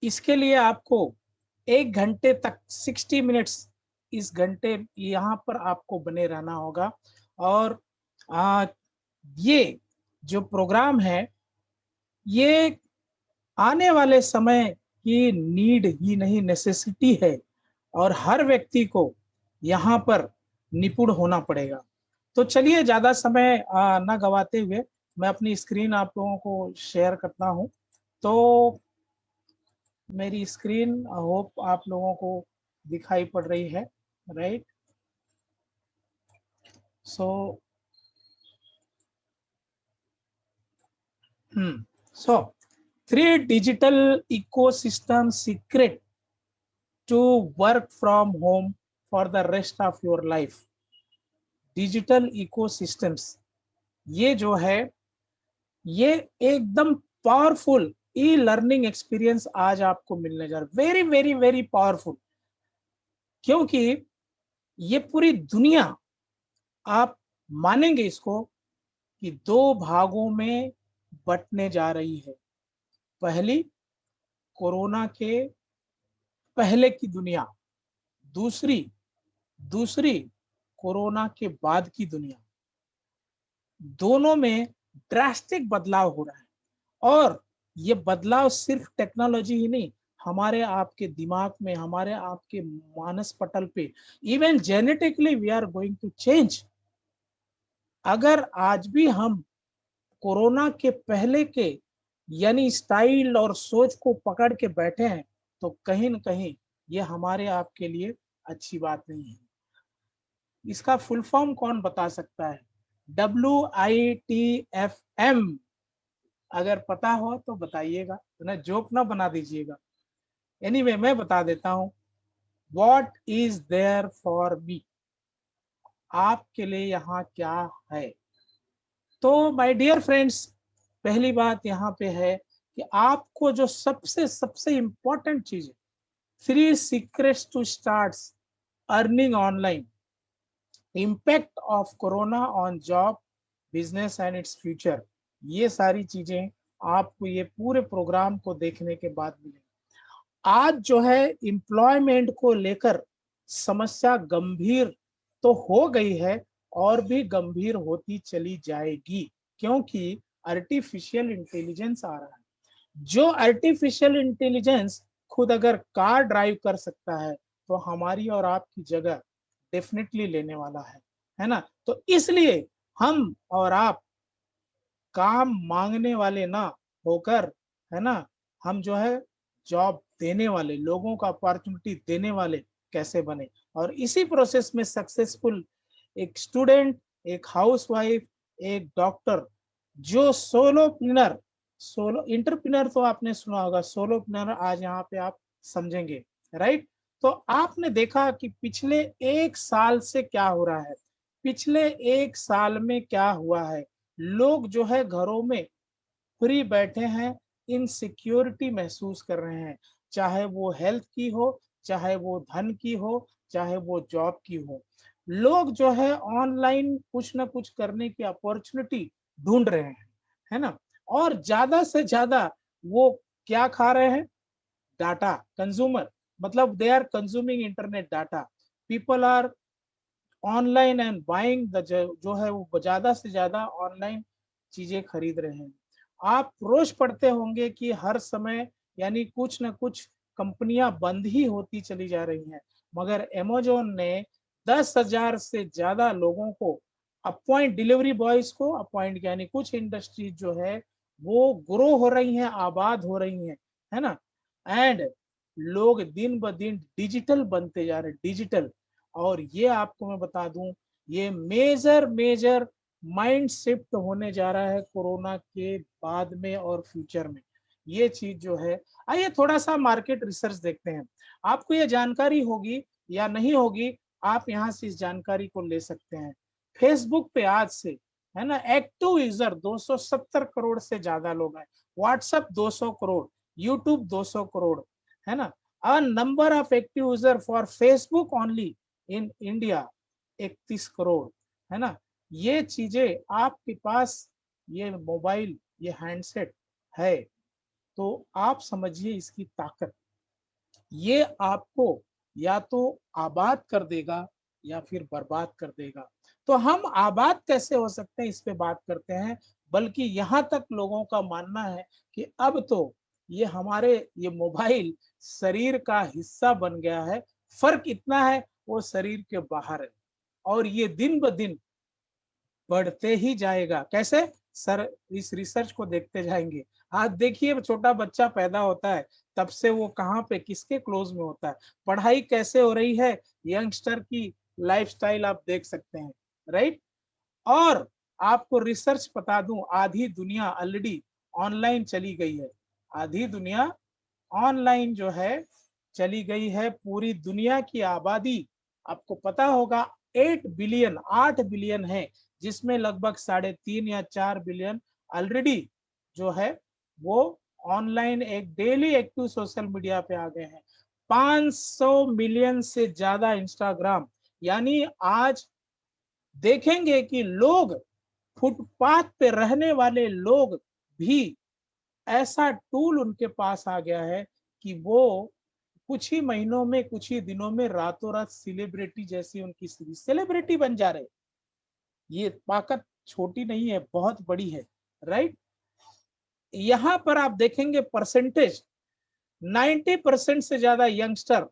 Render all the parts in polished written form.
इसके लिए आपको 1 घंटे तक 60 मिनट्स इस घंटे यहाँ पर आपको बने रहना होगा। और आ, ये जो प्रोग्राम है ये आने वाले समय की नीड ही नहीं, नेसेसिटी है, और हर व्यक्ति को यहाँ पर निपुण होना पड़ेगा। तो चलिए ज्यादा समय ना गवाते हुए मैं अपनी स्क्रीन आप लोगों को शेयर करता हूँ। तो मेरी स्क्रीन होप आप लोगों को दिखाई पड़ रही है, right? So so 3 digital ecosystem secret to work from home for the rest of your life. Digital ecosystems ये जो है ये एकदम पावरफुल ई लर्निंग एक्सपीरियंस आज आपको मिलने जा रहा है, वेरी वेरी वेरी पावरफुल। क्योंकि ये पूरी दुनिया, आप मानेंगे इसको, कि 2 भागों में बंटने जा रही है। पहली, कोरोना के पहले की दुनिया। दूसरी दूसरी कोरोना के बाद की दुनिया। दोनों में ड्रास्टिक बदलाव हो रहा है। और ये बदलाव सिर्फ टेक्नोलॉजी ही नहीं, हमारे आपके दिमाग में, हमारे आपके मानस पटल पे, even genetically we are going to change. अगर आज भी हम कोरोना के पहले के यानी स्टाइल और सोच को पकड़ के बैठे हैं तो कहीं न कहीं ये हमारे आपके लिए अच्छी बात नहीं है। इसका फुल फॉर्म कौन बता सकता है? WITFM। अगर पता हो तो बताइएगा, तो ना जोक ना बना दीजिएगा। एनीवे मैं बता देता हूँ, what is there for me, आपके लिए यहाँ क्या है। तो माय डियर फ्रेंड्स, पहली बात यहाँ पे है कि आपको जो सबसे सबसे इम्पोर्टेंट चीज है, 3 secrets to start earning online, impact of corona on job, business and its future. ये सारी चीजें आपको ये पूरे प्रोग्राम को देखने के बाद मिलेंगी। आज जो है एम्प्लॉयमेंट को लेकर समस्या गंभीर तो हो गई है, और भी गंभीर होती चली जाएगी, क्योंकि आर्टिफिशियल इंटेलिजेंस आ रहा है। जो आर्टिफिशियल इंटेलिजेंस खुद अगर कार ड्राइव कर सकता है तो हमारी और आपकी जगह डेफिनेटली लेने वाला है ना? तो इसलिए हम और आप काम मांगने वाले ना होकर, है ना, हम जो है जॉब देने वाले, लोगों को अपॉर्चुनिटी देने वाले कैसे बने। और इसी प्रोसेस में सक्सेसफुल एक स्टूडेंट, एक हाउसवाइफ, एक डॉक्टर, जो सोलोप्रेन्योर, सोलो इंटरप्रेन्योर तो आपने सुना होगा, सोलोप्रेन्योर आज यहाँ पे आप समझेंगे, राइट? तो आपने देखा कि पिछले 1 साल से क्या हो रहा है, पिछले 1 साल में क्या हुआ है। लोग जो है घरों में फ्री बैठे हैं, इनसिक्योरिटी महसूस कर रहे हैं, चाहे वो हेल्थ की हो, चाहे वो धन की हो, चाहे वो जॉब की हो। लोग जो है ऑनलाइन कुछ ना कुछ करने की अपॉर्चुनिटी ढूंढ रहे हैं, है ना? और ज्यादा से ज्यादा वो क्या खा रहे हैं? डाटा कंज्यूमर, मतलब they are consuming internet data. People are online and buying the, जो है वो ज्यादा से ज्यादा ऑनलाइन चीजें खरीद रहे हैं। आप रोज पढ़ते होंगे कि हर समय यानी कुछ ना कुछ कंपनियां बंद ही होती चली जा रही हैं, मगर अमेजोन ने 10,000 से ज्यादा लोगों को अपॉइंट, डिलीवरी बॉयज को अपॉइंट, यानी कुछ इंडस्ट्रीज जो है वो ग्रो हो रही हैं, आबाद हो रही हैं, है ना? एंड लोग दिन ब दिन डिजिटल बनते जा रहे हैं, डिजिटल। और ये आपको मैं बता दूं, ये मेजर मेजर माइंड शिफ्ट होने जा रहा है कोरोना के बाद में और फ्यूचर में, ये चीज जो है। आइए थोड़ा सा मार्केट रिसर्च देखते हैं। आपको ये जानकारी होगी या नहीं होगी, आप यहाँ से इस जानकारी को ले सकते हैं। फेसबुक पे आज से, है ना, एक्टिव यूजर 270 करोड़ से ज्यादा लोग हैं। व्हाट्सएप 200 करोड़, यूट्यूब 200 करोड़, है ना? A number of active user for Facebook only in India 31 crore, है ना? ये चीजें आपके पास, ये मोबाइल, ये हैंडसेट है, तो आप समझिए इसकी ताकत। ये आपको या तो आबाद कर देगा या फिर बर्बाद कर देगा। तो हम आबाद कैसे हो सकते हैं इस पे बात करते हैं। बल्कि यहाँ तक लोगों का मानना है कि अब तो ये हमारे ये मोबाइल शरीर का हिस्सा बन गया है। फर्क इतना है वो शरीर के बाहर है और ये दिन ब दिन बढ़ते ही जाएगा। कैसे सर, इस रिसर्च को देखते जाएंगे। आज देखिए छोटा बच्चा पैदा होता है तब से वो कहाँ पे किसके क्लोज में होता है, पढ़ाई कैसे हो रही है, यंगस्टर की लाइफस्टाइल आप देख सकते हैं, राइट। और आपको रिसर्च बता दूं, आधी दुनिया ऑलरेडी ऑनलाइन चली गई है। आधी दुनिया ऑनलाइन जो है चली गई है। पूरी दुनिया की आबादी आपको पता होगा 8 बिलियन है, जिसमें लगभग 3.5 या 4 बिलियन ऑलरेडी जो है वो ऑनलाइन एक डेली एक्टिव सोशल मीडिया पे आ गए हैं। 500 मिलियन से ज्यादा इंस्टाग्राम। यानी आज देखेंगे कि लोग फुटपाथ पे रहने वाले लोग भी ऐसा टूल उनके पास आ गया है कि वो कुछ ही महीनों में, कुछ ही दिनों में रातों रात सेलिब्रिटी जैसी उनकी सेलिब्रिटी बन जा रहे। ये ताकत छोटी नहीं है, बहुत बड़ी है, राइट। यहाँ पर आप देखेंगे परसेंटेज 90% से ज्यादा यंगस्टर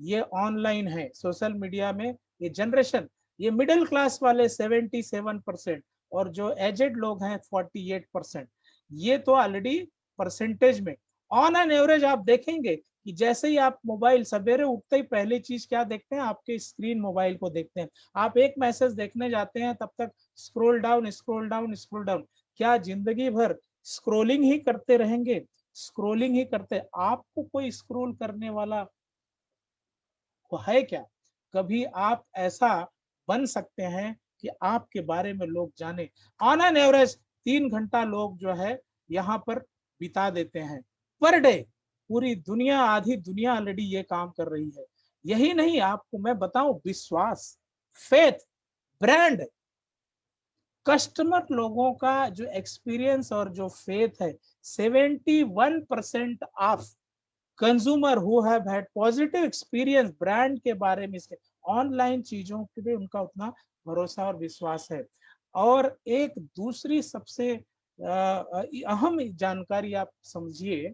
ये ऑनलाइन है सोशल मीडिया में। ये जनरेशन, ये मिडिल क्लास वाले 77% और जो एजेड लोग हैं 48%। ये तो ऑलरेडी परसेंटेज में। ऑन एन एवरेज आप देखेंगे कि जैसे ही आप मोबाइल सवेरे उठते ही पहली चीज क्या देखते हैं, आपके स्क्रीन मोबाइल को देखते हैं। आप एक मैसेज देखने जाते हैं तब तक scroll down scroll down scroll down. क्या जिंदगी भर स्क्रोलिंग ही करते रहेंगे? स्क्रोलिंग ही करते, आपको कोई स्क्रोल करने वाला वो है क्या? कभी आप ऐसा बन सकते हैं कि आपके बारे में लोग जाने। ऑन एन एवरेज 3 घंटा लोग जो है यहाँ पर बिता देते हैं पर डे। पूरी दुनिया, आधी दुनिया ऑलरेडी ये काम कर रही है। यही नहीं, आपको मैं बताऊं, विश्वास, फेथ, ब्रांड, कस्टमर लोगों का जो एक्सपीरियंस और जो फेथ है, 71% of consumer who have had positive experience brand के बारे में, इसके ऑनलाइन चीजों के लिए उनका उतना भरोसा और विश्वास है। और एक दूसरी सबसे अहम जानकारी आप समझिए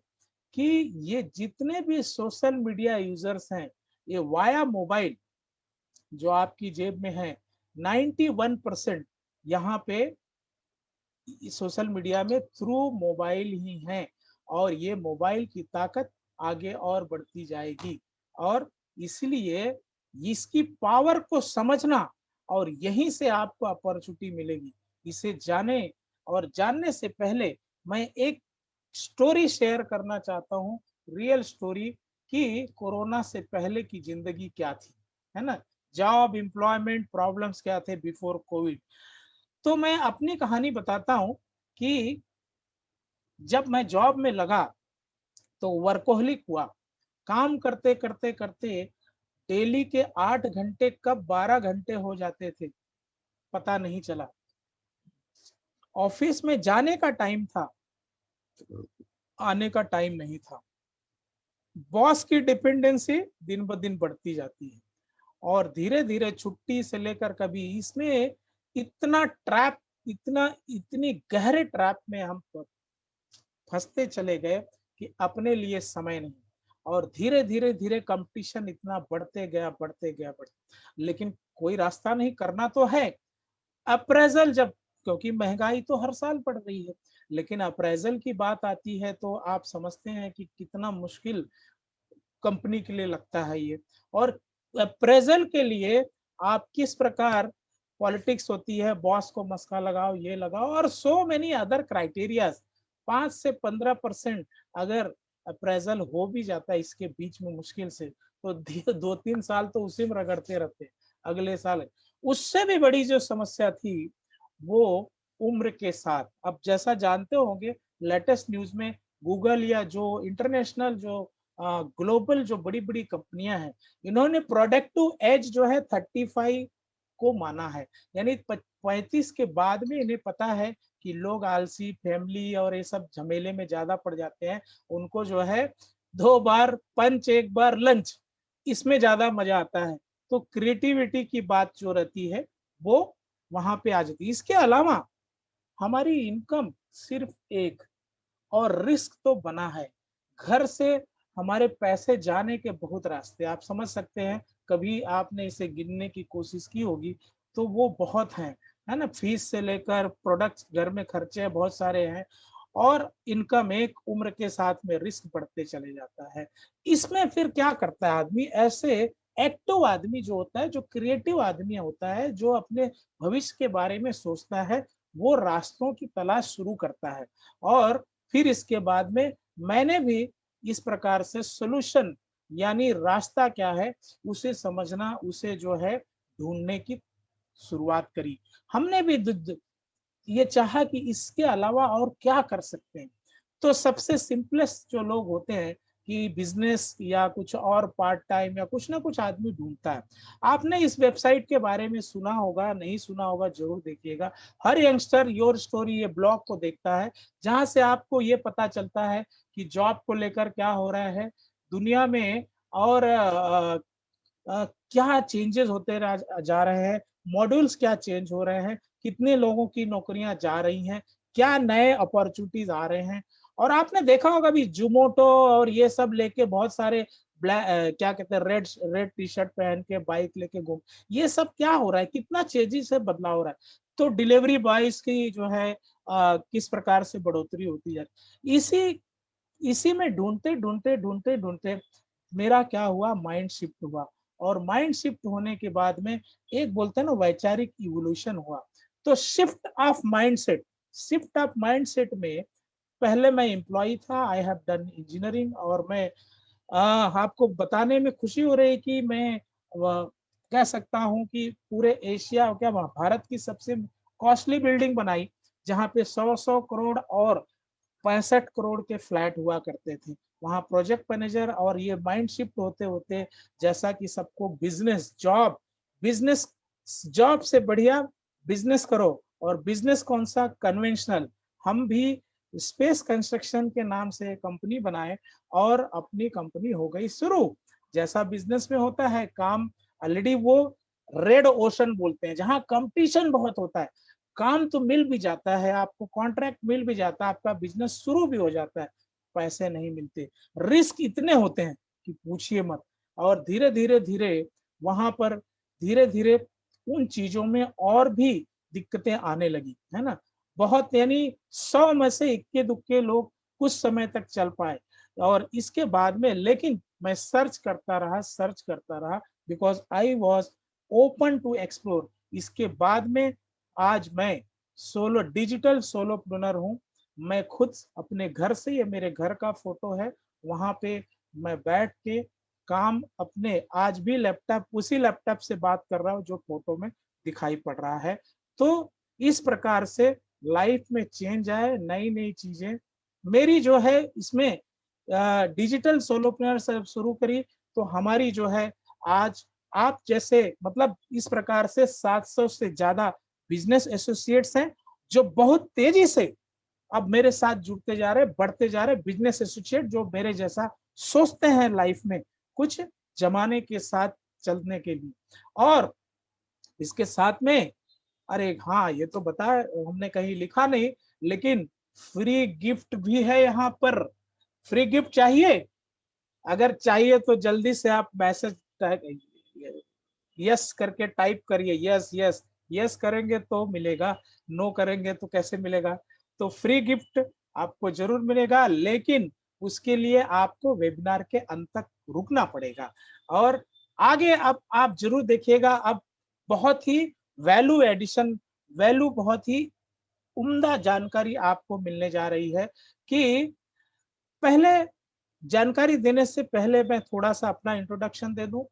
कि ये जितने भी सोशल मीडिया यूजर्स हैं, ये वाया मोबाइल जो आपकी जेब में है, 91% यहाँ पे सोशल मीडिया में थ्रू मोबाइल ही हैं। और ये मोबाइल की ताकत आगे और बढ़ती जाएगी। और इसलिए इसकी पावर को समझना, और यहीं से आपको अपॉर्चुनिटी मिलेगी। इसे जाने, और जानने से पहले मैं एक स्टोरी शेयर करना चाहता हूँ, रियल स्टोरी, कि कोरोना से पहले की जिंदगी क्या थी, है ना। जॉब, एम्प्लॉयमेंट प्रॉब्लम्स क्या थे बिफोर कोविड। तो मैं अपनी कहानी बताता हूँ कि जब मैं जॉब में लगा तो वर्कोहलिक हुआ। काम करते करते करते डेली के 8 घंटे कब 12 घंटे हो जाते थे पता नहीं चला। ऑफिस में जाने का टाइम था, आने का टाइम नहीं था। बॉस की डिपेंडेंसी दिन ब दिन बढ़ती जाती है। और धीरे धीरे छुट्टी से लेकर कभी इसमें इतना ट्रैप, इतना इतनी गहरे ट्रैप में हम फंसते चले गए कि अपने लिए समय नहीं। और धीरे धीरे धीरे कंपटीशन इतना बढ़ते गया, बढ़ते गया, बढ़ते, लेकिन कोई रास्ता नहीं, करना तो है। अप्रेजल जब, क्योंकि महंगाई तो हर साल बढ़ रही है, लेकिन अप्रेजल की बात आती है तो आप समझते हैं कि कितना मुश्किल कंपनी के लिए लगता है ये। और अप्रेजल के लिए आप किस प्रकार, पॉलिटिक्स होती है, बॉस को मस्का लगाओ, ये लगाओ, और सो मेनी अदर क्राइटेरियाज। 5 से 15% अगर अप्रेजल हो भी जाता है इसके बीच में मुश्किल से, तो 2-3 साल तो उसी में रगड़ते रहते हैं। अगले साल उससे भी बड़ी जो समस्या थी वो उम्र के साथ। अब जैसा जानते होंगे, लेटेस्ट न्यूज में गूगल या जो इंटरनेशनल जो ग्लोबल जो बड़ी बड़ी कंपनियां हैं, इन्होंने प्रोडक्टिव एज जो है 35 को माना है। यानी 35 के बाद में इन्हें पता है कि लोग आलसी, फैमिली और ये सब झमेले में ज्यादा पड़ जाते हैं। उनको जो है 2 बार पंच 1 बार लंच, इसमें ज्यादा मजा आता है। तो क्रिएटिविटी की बात जो रहती है वो वहां पे आ जाती है। इसके अलावा हमारी इनकम सिर्फ एक, और रिस्क तो बना है। घर से हमारे पैसे जाने के बहुत रास्ते आप समझ सकते हैं। कभी आपने इसे गिनने की कोशिश की होगी तो वो बहुत हैं, है ना। फीस से लेकर प्रोडक्ट्स, घर में खर्चे बहुत सारे हैं, और इनकम एक, उम्र के साथ में रिस्क बढ़ते चले जाता है। इसमें फिर क्या करता है आदमी, ऐसे एक्टिव आदमी जो होता है, जो क्रिएटिव आदमी होता है, जो अपने भविष्य के बारे में सोचता है, वो रास्तों की तलाश शुरू करता है। और फिर इसके बाद में मैंने भी इस प्रकार से सॉल्यूशन, यानी रास्ता क्या है उसे समझना, उसे जो है ढूंढने की शुरुआत करी। हमने भी ये चाहा कि इसके अलावा और क्या कर सकते हैं। तो सबसे सिंपलेस्ट जो लोग होते हैं कि बिजनेस या कुछ और पार्ट टाइम या कुछ ना कुछ आदमी ढूंढता है। आपने इस वेबसाइट के बारे में सुना होगा, नहीं सुना होगा जरूर देखिएगा। हर यंगस्टर योर स्टोरी ये ब्लॉग को देखता है, जहां से आपको ये पता चलता है कि जॉब को लेकर क्या हो रहा है दुनिया में, और क्या चेंजेस होते जा रहे हैं, मॉड्यूल्स क्या चेंज हो रहे हैं, कितने लोगों की नौकरियां जा रही हैं, क्या नए अपॉर्चुनिटीज आ रहे हैं। और आपने देखा होगा भी जोमोटो और ये सब लेके बहुत सारे क्या कहते हैं, रेड रेड टी शर्ट पहन के बाइक लेके घूम, ये सब क्या हो रहा है, कितना तेजी से बदलाव हो रहा है। तो डिलीवरी बॉयज की जो है किस प्रकार से बढ़ोतरी होती है, इसी इसी में ढूंढते ढूंढते ढूंढते ढूंढते मेरा क्या हुआ, माइंड शिफ्ट हुआ। और माइंड शिफ्ट होने के बाद में एक बोलते हैं ना वैचारिक इवोल्यूशन हुआ। तो शिफ्ट ऑफ माइंडसेट में पहले मैं एम्प्लॉय था, आई हैव डन इंजीनियरिंग, और मैं आपको बताने में खुशी हो रही है कि मैं कह सकता हूं कि पूरे एशिया, क्या भारत की सबसे कॉस्टली बिल्डिंग बनाई, जहां पे 100 करोड़ और 65 करोड़ के फ्लैट हुआ करते थे। वहां प्रोजेक्ट मैनेजर, और ये माइंड शिफ्ट होते होते, जैसा कि सबको बिजनेस जॉब से बढ़िया बिजनेस करो, और बिजनेस कौन सा, कन्वेंशनल। हम भी स्पेस कंस्ट्रक्शन के नाम से कंपनी बनाए, और अपनी कंपनी हो गई शुरू। जैसा बिजनेस में होता है काम, ऑलरेडी वो रेड ओशन बोलते हैं, जहां कंपटीशन बहुत होता है। काम तो मिल भी जाता है आपको, कॉन्ट्रैक्ट मिल भी जाता है, आपका बिजनेस शुरू भी हो जाता है, पैसे नहीं मिलते। रिस्क इतने होते हैं कि पूछिए मत। और धीरे धीरे धीरे वहां पर धीरे धीरे उन चीजों में और भी दिक्कतें आने लगी, है ना। बहुत, यानी 100 में से इक्के दुक्के लोग कुछ समय तक चल पाए। और इसके बाद में लेकिन मैं सर्च करता रहा, because I was open to explore. इसके बाद में आज मैं डिजिटल सोलोप्रेन्योर हूँ। मैं खुद अपने घर से, ये मेरे घर का फोटो है, वहां पे मैं बैठ के काम अपने, आज भी लैपटॉप, उसी लैपटॉप से बात कर रहा हूँ जो फोटो में दिखाई पड़ रहा है। तो इस प्रकार से लाइफ में चेंज आए, नई नई चीजें मेरी जो है इसमें डिजिटल सोलोप्रेन्योर से शुरू करी। तो हमारी जो है आज आप जैसे, मतलब इस प्रकार से 700 से ज्यादा बिजनेस एसोसिएट्स हैं, जो बहुत तेजी से अब मेरे साथ जुड़ते जा रहे, बढ़ते जा रहे बिजनेस एसोसिएट, जो मेरे जैसा सोचते हैं लाइफ में कुछ जमाने के साथ चलने के लिए। और इसके साथ में, अरे हाँ, ये तो बता, हमने कहीं लिखा नहीं, लेकिन फ्री गिफ्ट भी है यहाँ पर। फ्री गिफ्ट चाहिए? अगर चाहिए तो जल्दी से आप मैसेज यस करके टाइप करिए, यस यस। यस करेंगे तो मिलेगा, नो करेंगे तो कैसे मिलेगा। तो फ्री गिफ्ट आपको जरूर मिलेगा, लेकिन उसके लिए आपको वेबिनार के अंत तक रुकना पड़ेगा। और आगे अब आप जरूर देखिएगा, अब बहुत ही वैल्यू एडिशन, वैल्यू बहुत ही उम्दा जानकारी आपको मिलने जा रही है। कि पहले जानकारी देने से पहले मैं थोड़ा सा अपना इंट्रोडक्शन दे दूं।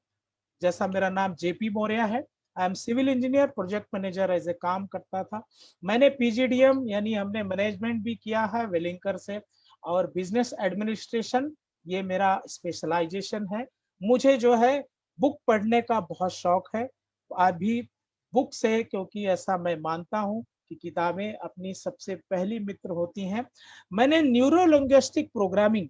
जैसा, मेरा नाम जेपी मौर्य है, I am civil engineer, project manager as a काम करता था। मैंने पीजीडीएम यानी हमने मैनेजमेंट भी किया है वेलिंकर से, और बिजनेस एडमिनिस्ट्रेशन ये मेरा स्पेशलाइजेशन है। मुझे जो है बुक पढ़ने का बहुत शौक है अभी, बुक से, क्योंकि ऐसा मैं मानता हूँ कि किताबें अपनी सबसे पहली मित्र होती हैं। मैंने न्यूरो लिंग्विस्टिक प्रोग्रामिंग,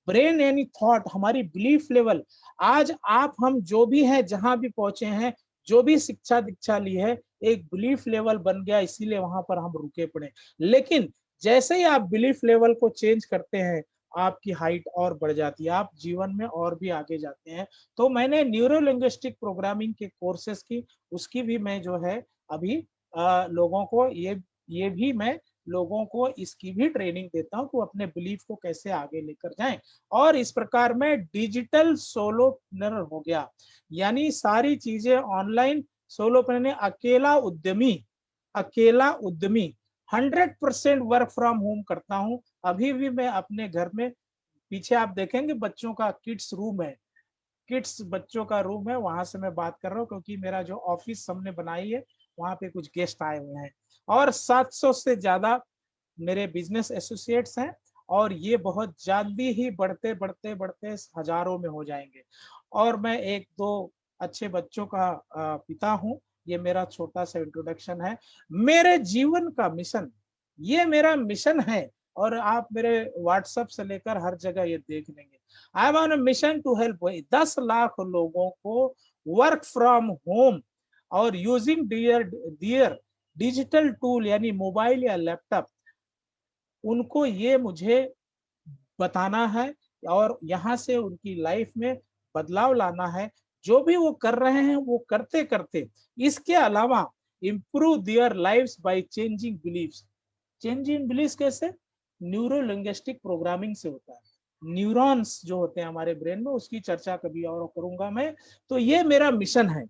ब्रेन यानी थॉट, हमारी बिलीफ लेवल, आज आप हम जो भी हैं, जहां भी पहुंचे हैं, जो भी शिक्षा दीक्षा ली है, एक बिलीफ लेवल बन गया, इसीलिए वहां पर हम रुके पड़े। लेकिन जैसे ही आप बिलीफ लेवल को चेंज करते हैं, आपकी हाइट और बढ़ जाती है, आप जीवन में और भी आगे जाते हैं। तो मैंने न्यूरो लिंग्विस्टिक प्रोग्रामिंग के कोर्सेस की, उसकी भी मैं जो है अभी लोगों को ये भी मैं लोगों को इसकी भी ट्रेनिंग देता हूं कि वो अपने बिलीफ को कैसे आगे लेकर जाएं। और इस प्रकार मैं डिजिटल सोलोप्रेन्योर हो गया, यानी सारी चीजें ऑनलाइन। सोलोप्रेन्योर अकेला उद्यमी 100% वर्क फ्रॉम होम करता हूं। अभी भी मैं अपने घर में, पीछे आप देखेंगे बच्चों का किड्स रूम है, किड्स बच्चों का रूम है, वहां से मैं बात कर रहा हूँ, क्योंकि मेरा जो ऑफिस हमने बनाई है वहां पे कुछ गेस्ट आए हुए हैं। और 700 से ज्यादा मेरे बिजनेस एसोसिएट्स हैं, और ये बहुत जल्दी ही बढ़ते बढ़ते बढ़ते हजारों में हो जाएंगे। और मैं एक दो अच्छे बच्चों का पिता हूँ। ये मेरा छोटा सा इंट्रोडक्शन है। मेरे जीवन का मिशन, ये मेरा मिशन है, और आप मेरे व्हाट्सएप से लेकर हर जगह ये देख लेंगे। I am on mission to help 10 lakh लोगों को वर्क फ्रॉम होम और यूजिंग डियर डिजिटल टूल, यानी मोबाइल या लैपटॉप, उनको ये मुझे बताना है, और यहाँ से उनकी लाइफ में बदलाव लाना है। जो भी वो कर रहे हैं वो करते करते, इसके अलावा improve their lives by changing believes. Changing believes कैसे? न्यूरो लिंग्विस्टिक प्रोग्रामिंग से होता है। न्यूरॉन्स जो होते हैं हमारे ब्रेन में, उसकी चर्चा कभी और करूंगा मैं। तो ये मेरा मिशन है,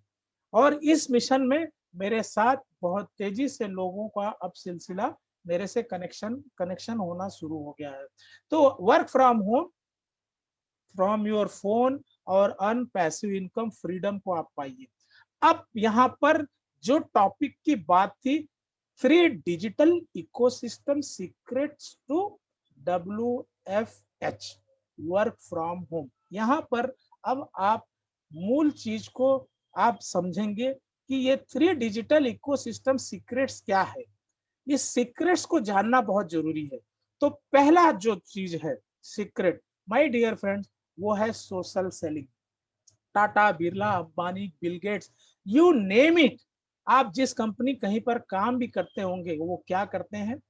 और इस मिशन में मेरे साथ बहुत तेजी से लोगों का अब सिलसिला मेरे से कनेक्शन होना शुरू हो गया है। तो work from home, from your phone, और अर्न पैसिव इनकम फ्रीडम को आप पाइए। अब यहाँ पर जो टॉपिक की बात थी, 3 digital ecosystem secrets to WFH, work from home. यहाँ पर अब आप मूल चीज को आप समझेंगे कि ये 3 डिजिटल इकोसिस्टम सीक्रेट्स क्या है। इस सीक्रेट्स को जानना बहुत जरूरी है। तो पहला जो चीज है सीक्रेट, माय डियर फ्रेंड्स, वो है social selling. Tata, Birla, Ambani, Bill Gates, you name it, आप जिस कंपनी कहीं पर काम भी करते होंगे, वो क्या करते हैं?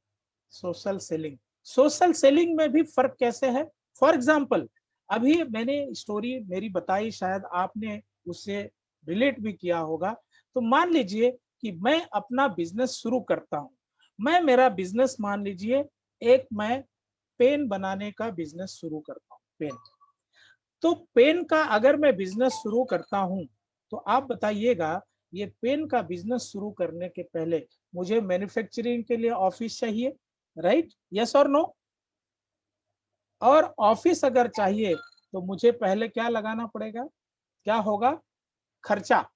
Social selling. सोशल सेलिंग में भी फर्क कैसे है? फॉर एग्जाम्पल, अभी मैंने स्टोरी मेरी बताई, शायद आपने उससे रिलेट भी किया होगा। तो मान लीजिए कि मैं अपना बिजनेस शुरू करता हूं। मैं मेरा बिजनेस मान लीजिए, एक मैं पेन बनाने का बिजनेस शुरू करता हूं, पेन। तो पेन का अगर मैं बिजनेस शुरू करता हूं, तो आप बताइएगा, ये पेन का बिजनेस शुरू करने के पहले मुझे मैन्युफैक्चरिंग के लिए ऑफिस चाहिए, राइट? यस और नो? और ऑफिस अगर चाहिए तो मुझे पहले क्या लगाना पड़ेगा? क्या होगा? खर्चा।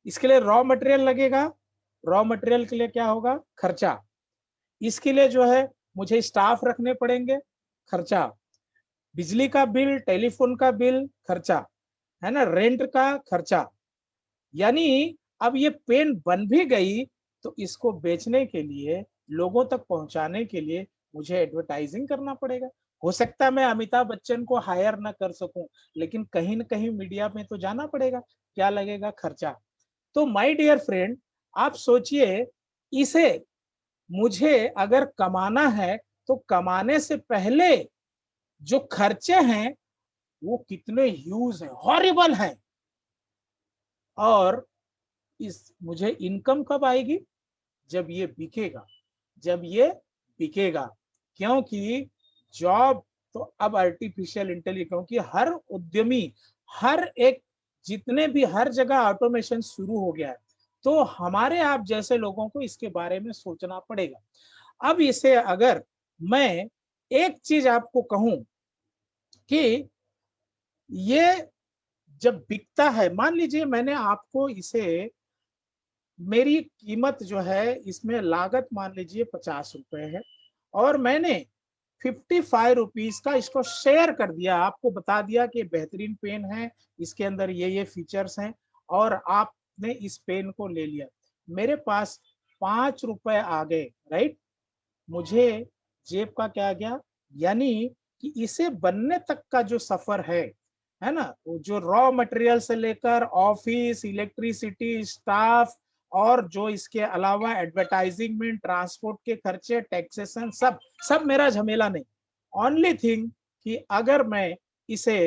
इसके लिए रॉ मटेरियल लगेगा, रॉ मटेरियल के लिए क्या होगा? खर्चा। इसके लिए जो है मुझे स्टाफ रखने पड़ेंगे, खर्चा। बिजली का बिल, टेलीफोन का बिल, खर्चा, है ना, रेंट का खर्चा। यानी अब ये पेन बन भी गई, तो इसको बेचने के लिए, लोगों तक पहुंचाने के लिए मुझे एडवर्टाइजिंग करना पड़ेगा। हो सकता है मैं अमिताभ बच्चन को हायर ना कर सकूं, लेकिन कहीं ना कहीं मीडिया में तो जाना पड़ेगा। क्या लगेगा? खर्चा। तो माय डियर फ्रेंड, आप सोचिए, इसे मुझे अगर कमाना है, तो कमाने से पहले जो खर्चे हैं वो कितने ह्यूज हैं, हॉरिबल हैं। और इस मुझे इनकम कब आएगी? जब ये बिकेगा, जब ये बिकेगा। क्योंकि जॉब तो अब आर्टिफिशियल इंटेलिजेंस, क्योंकि हर उद्यमी, हर एक, जितने भी, हर जगह ऑटोमेशन शुरू हो गया है। तो हमारे आप जैसे लोगों को इसके बारे में सोचना पड़ेगा। अब इसे अगर मैं एक चीज आपको कहूं कि ये जब बिकता है, मान लीजिए मैंने आपको इसे, मेरी कीमत जो है, इसमें लागत मान लीजिए 50 रुपए है, और मैंने 55 रुपीज का इसको शेयर कर दिया, आपको बता दिया कि बेहतरीन पेन है, इसके अंदर ये फीचर्स हैं, और आपने इस पेन को ले लिया। मेरे पास ₹5 आ गए, राइट, मुझे जेब का क्या आ गया, यानी कि इसे बनने तक का जो सफर है ना, वो जो रॉ मटेरियल से लेकर ऑफिस, इलेक्ट्रिसिटी, स्टाफ और जो इसके अलावा एडवर्टाइजिंग में ट्रांसपोर्ट के खर्चे, टैक्सेशन, सब सब मेरा झमेला नहीं। ओनली थिंग कि अगर मैं इसे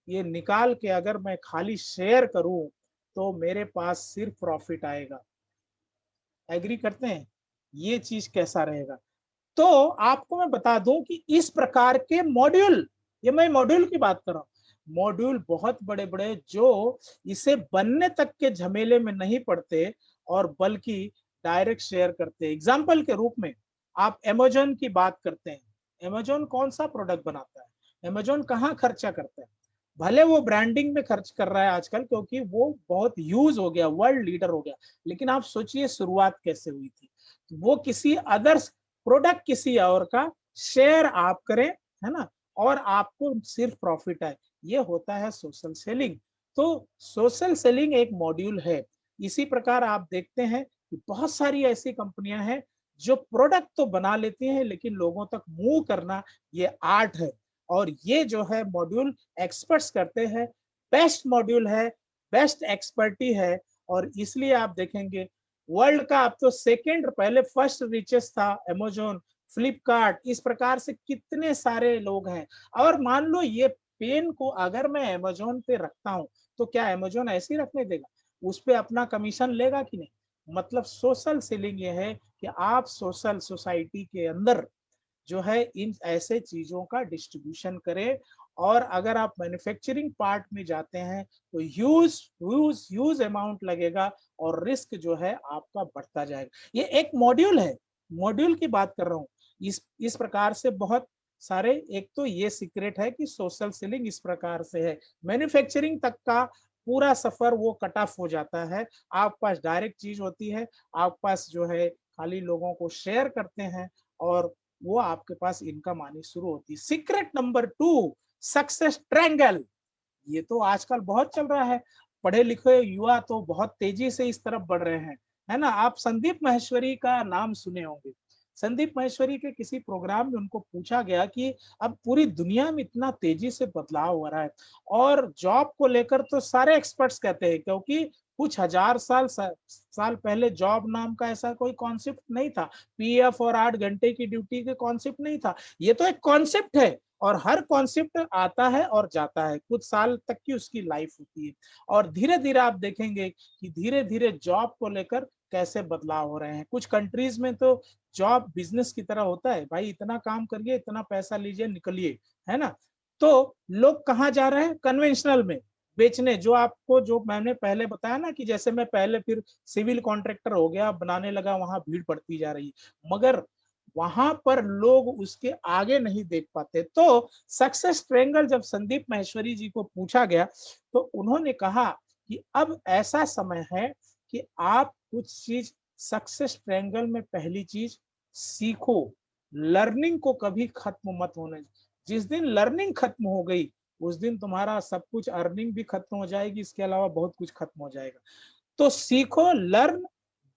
ये निकाल के अगर मैं खाली शेयर करूं तो मेरे पास सिर्फ प्रॉफिट आएगा। एग्री करते हैं? ये चीज कैसा रहेगा? तो आपको मैं बता दूं कि इस प्रकार के मॉड्यूल, ये मैं मॉड्यूल की बात कर रहा हूं, मॉड्यूल बहुत बड़े बड़े जो इसे बनने तक के झमेले में नहीं पड़ते और बल्कि डायरेक्ट शेयर करते हैं। एग्जाम्पल के रूप में आप अमेजोन की बात करते हैं। अमेजोन कौन सा प्रोडक्ट बनाता है? अमेजोन कहाँ खर्चा करता है? भले वो ब्रांडिंग में खर्च कर रहा है आजकल, क्योंकि वो बहुत यूज हो गया, वर्ल्ड लीडर हो गया, लेकिन आप सोचिए शुरुआत कैसे हुई थी। वो किसी अदर्स प्रोडक्ट किसी और का शेयर आप करें, है ना, और आपको सिर्फ प्रॉफिट आए, ये होता है सोशल सेलिंग। तो सोशल सेलिंग एक मॉड्यूल है। इसी प्रकार आप देखते हैं कि बहुत सारी ऐसी कंपनियां हैं जो प्रोडक्ट तो बना लेती हैं लेकिन लोगों तक मूव करना ये आर्ट है, और ये जो है मॉड्यूल एक्सपर्ट्स करते हैं। बेस्ट मॉड्यूल है, बेस्ट एक्सपर्टी है, और इसलिए आप देखेंगे वर्ल्ड का अब तो सेकंड, पहले फर्स्ट रिचेस्ट था अमेजोन, फ्लिपकार्ट, इस प्रकार से कितने सारे लोग हैं। और मान लो ये पेन को अगर मैं अमेजोन पे रखता हूं तो क्या अमेजोन ऐसे ही रखने देगा? उस पे अपना कमीशन लेगा कि नहीं? मतलब सोशल सेलिंग ये है कि आप सोशल सोसाइटी के अंदर जो है इन ऐसे चीजों का डिस्ट्रीब्यूशन करें। और अगर आप मैन्युफैक्चरिंग पार्ट में जाते हैं तो ह्यूज ह्यूज ह्यूज अमाउंट लगेगा और रिस्क जो है आपका बढ़ता जाएगा। ये एक मॉड्यूल है, मॉड्यूल की बात कर रहा हूँ। इस प्रकार से बहुत सारे, एक तो ये सीक्रेट है कि सोशल सेलिंग इस प्रकार से है, मैन्युफैक्चरिंग तक का पूरा सफर वो कट ऑफ हो जाता है। आप पास डायरेक्ट चीज होती है, आप पास जो है खाली लोगों को शेयर करते हैं और वो आपके पास इनकम आनी शुरू होती है। Secret number 2, success triangle. ये तो आजकल बहुत चल रहा है, पढ़े लिखे युवा तो बहुत तेजी से इस तरफ बढ़ रहे हैं, है ना। आप संदीप माहेश्वरी का नाम सुने होंगे। संदीप माहेश्वरी के किसी प्रोग्राम में उनको पूछा गया कि अब पूरी दुनिया में इतना तेजी से बदलाव हो रहा है और जॉब को लेकर तो सारे एक्सपर्ट्स कहते हैं, क्योंकि कुछ हजार साल पहले जॉब नाम का ऐसा कोई कॉन्सेप्ट नहीं था, पीएफ और 8 घंटे की ड्यूटी के कॉन्सेप्ट नहीं था। ये तो एक कॉन्सेप्ट है और हर कॉन्सेप्ट आता है और जाता है, कुछ साल तक की उसकी लाइफ होती है। और धीरे धीरे आप देखेंगे कि धीरे धीरे जॉब को लेकर कैसे बदलाव हो रहे हैं। कुछ कंट्रीज में तो जॉब बिजनेस की तरह होता है, भाई इतना काम करिए, इतना पैसा लीजिए, निकलिए, है ना। तो लोग कहाँ जा रहे हैं? कन्वेंशनल में बेचने। जो आपको, जो मैंने पहले बताया ना कि जैसे मैं पहले फिर सिविल कॉन्ट्रैक्टर हो गया, बनाने लगा, वहां भीड़ बढ़ती जा रही है, मगर वहां पर लोग उसके आगे नहीं देख पाते। तो सक्सेस ट्रायंगल जब संदीप माहेश्वरी जी को पूछा गया तो उन्होंने कहा कि अब ऐसा समय है कि आप कुछ चीज, सक्सेस ट्रायंगल में पहली चीज सीखो। लर्निंग को कभी खत्म मत होने। जिस दिन लर्निंग खत्म हो गई उस दिन तुम्हारा सब कुछ, अर्निंग भी खत्म हो जाएगी, इसके अलावा बहुत कुछ खत्म हो जाएगा। तो सीखो, लर्न,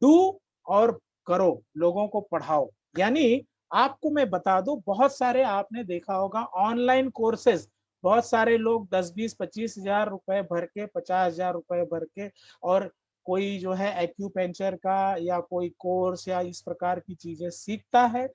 डू और करो, लोगों को पढ़ाओ। यानी आपको मैं बता दूं, बहुत सारे आपने देखा होगा ऑनलाइन कोर्सेज, बहुत सारे लोग 10-20-25 हजार रुपए भर के, 50 हजार रुपए भर के, और कोई जो है एक्यूपेंचर का या कोई कोर्स या इस प्रकार की चीजें सीखता है,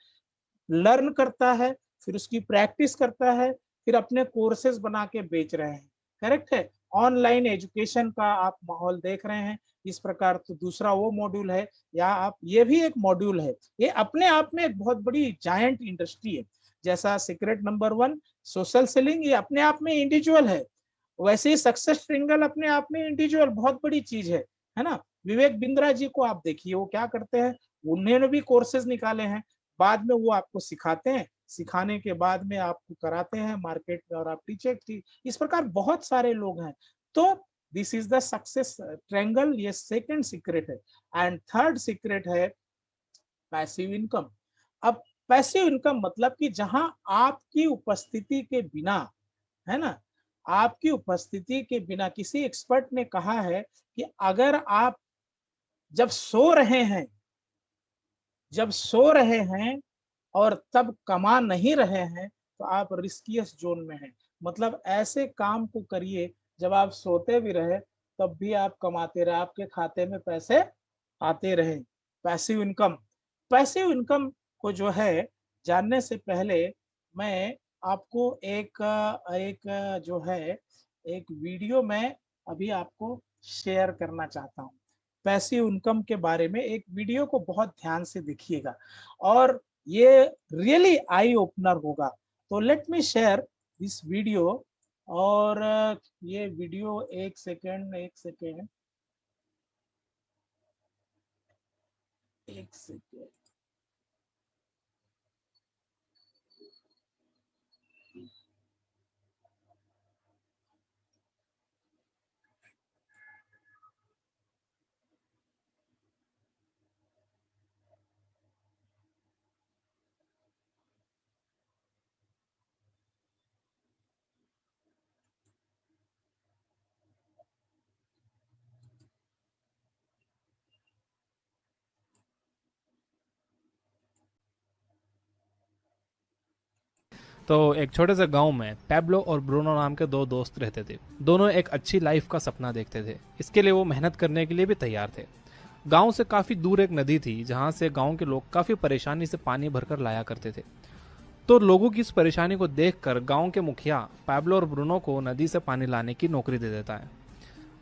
लर्न करता है, फिर उसकी प्रैक्टिस करता है, फिर अपने कोर्सेज बना के बेच रहे हैं। करेक्ट है? ऑनलाइन एजुकेशन का आप माहौल देख रहे हैं इस प्रकार। तो दूसरा वो मॉड्यूल है, या आप, ये भी एक मॉड्यूल है, ये अपने आप में एक बहुत बड़ी जायंट इंडस्ट्री है। जैसा सीक्रेट नंबर 1 सोशल सेलिंग, ये अपने आप में इंडिविजुअल है, वैसे ही सक्सेस ट्रायंगल अपने आप में इंडिविजुअल बहुत बड़ी चीज है ना। विवेक बिंद्रा जी को आप देखिए, वो क्या करते हैं, उन्होंने भी कोर्सेज निकाले हैं, बाद में वो आपको सिखाते हैं, सिखाने के बाद में आपको कराते हैं मार्केट में और आप टीचर, इस प्रकार बहुत सारे लोग हैं। तो this is the success triangle, ये सेकंड सीक्रेट है। एंड थर्ड सीक्रेट है पैसिव इनकम। अब पैसिव इनकम मतलब कि जहां आपकी उपस्थिति के बिना, है ना, आपकी उपस्थिति के बिना, किसी एक्सपर्ट ने कहा है कि अगर आप जब सो रहे हैं जब सो रहे हैं और तब कमा नहीं रहे हैं तो आप रिस्कियस जोन में हैं। मतलब ऐसे काम को करिए जब आप सोते भी रहे तब भी आप कमाते रहे, आपके खाते में पैसे आते रहे। पैसिव इनकम, पैसिव इनकम को जो है जानने से पहले मैं आपको एक जो है एक वीडियो मैं अभी आपको शेयर करना चाहता हूँ। पैसिव इनकम के बारे में एक वीडियो को बहुत ध्यान से देखिएगा और ये रियली आई ओपनर होगा। तो let me share this video. और ये वीडियो एक सेकेंड एक सेकेंड। तो एक छोटे से गांव में पैब्लो और ब्रूनो नाम के दो दोस्त रहते थे। दोनों एक अच्छी लाइफ का सपना देखते थे। इसके लिए वो मेहनत करने के लिए भी तैयार थे। गांव से काफी दूर एक नदी थी जहां से गांव के लोग काफी परेशानी से पानी भरकर लाया करते थे। तो लोगों की इस परेशानी को देखकर गांव के मुखिया पैब्लो और ब्रूनो को नदी से पानी लाने की नौकरी दे देता है।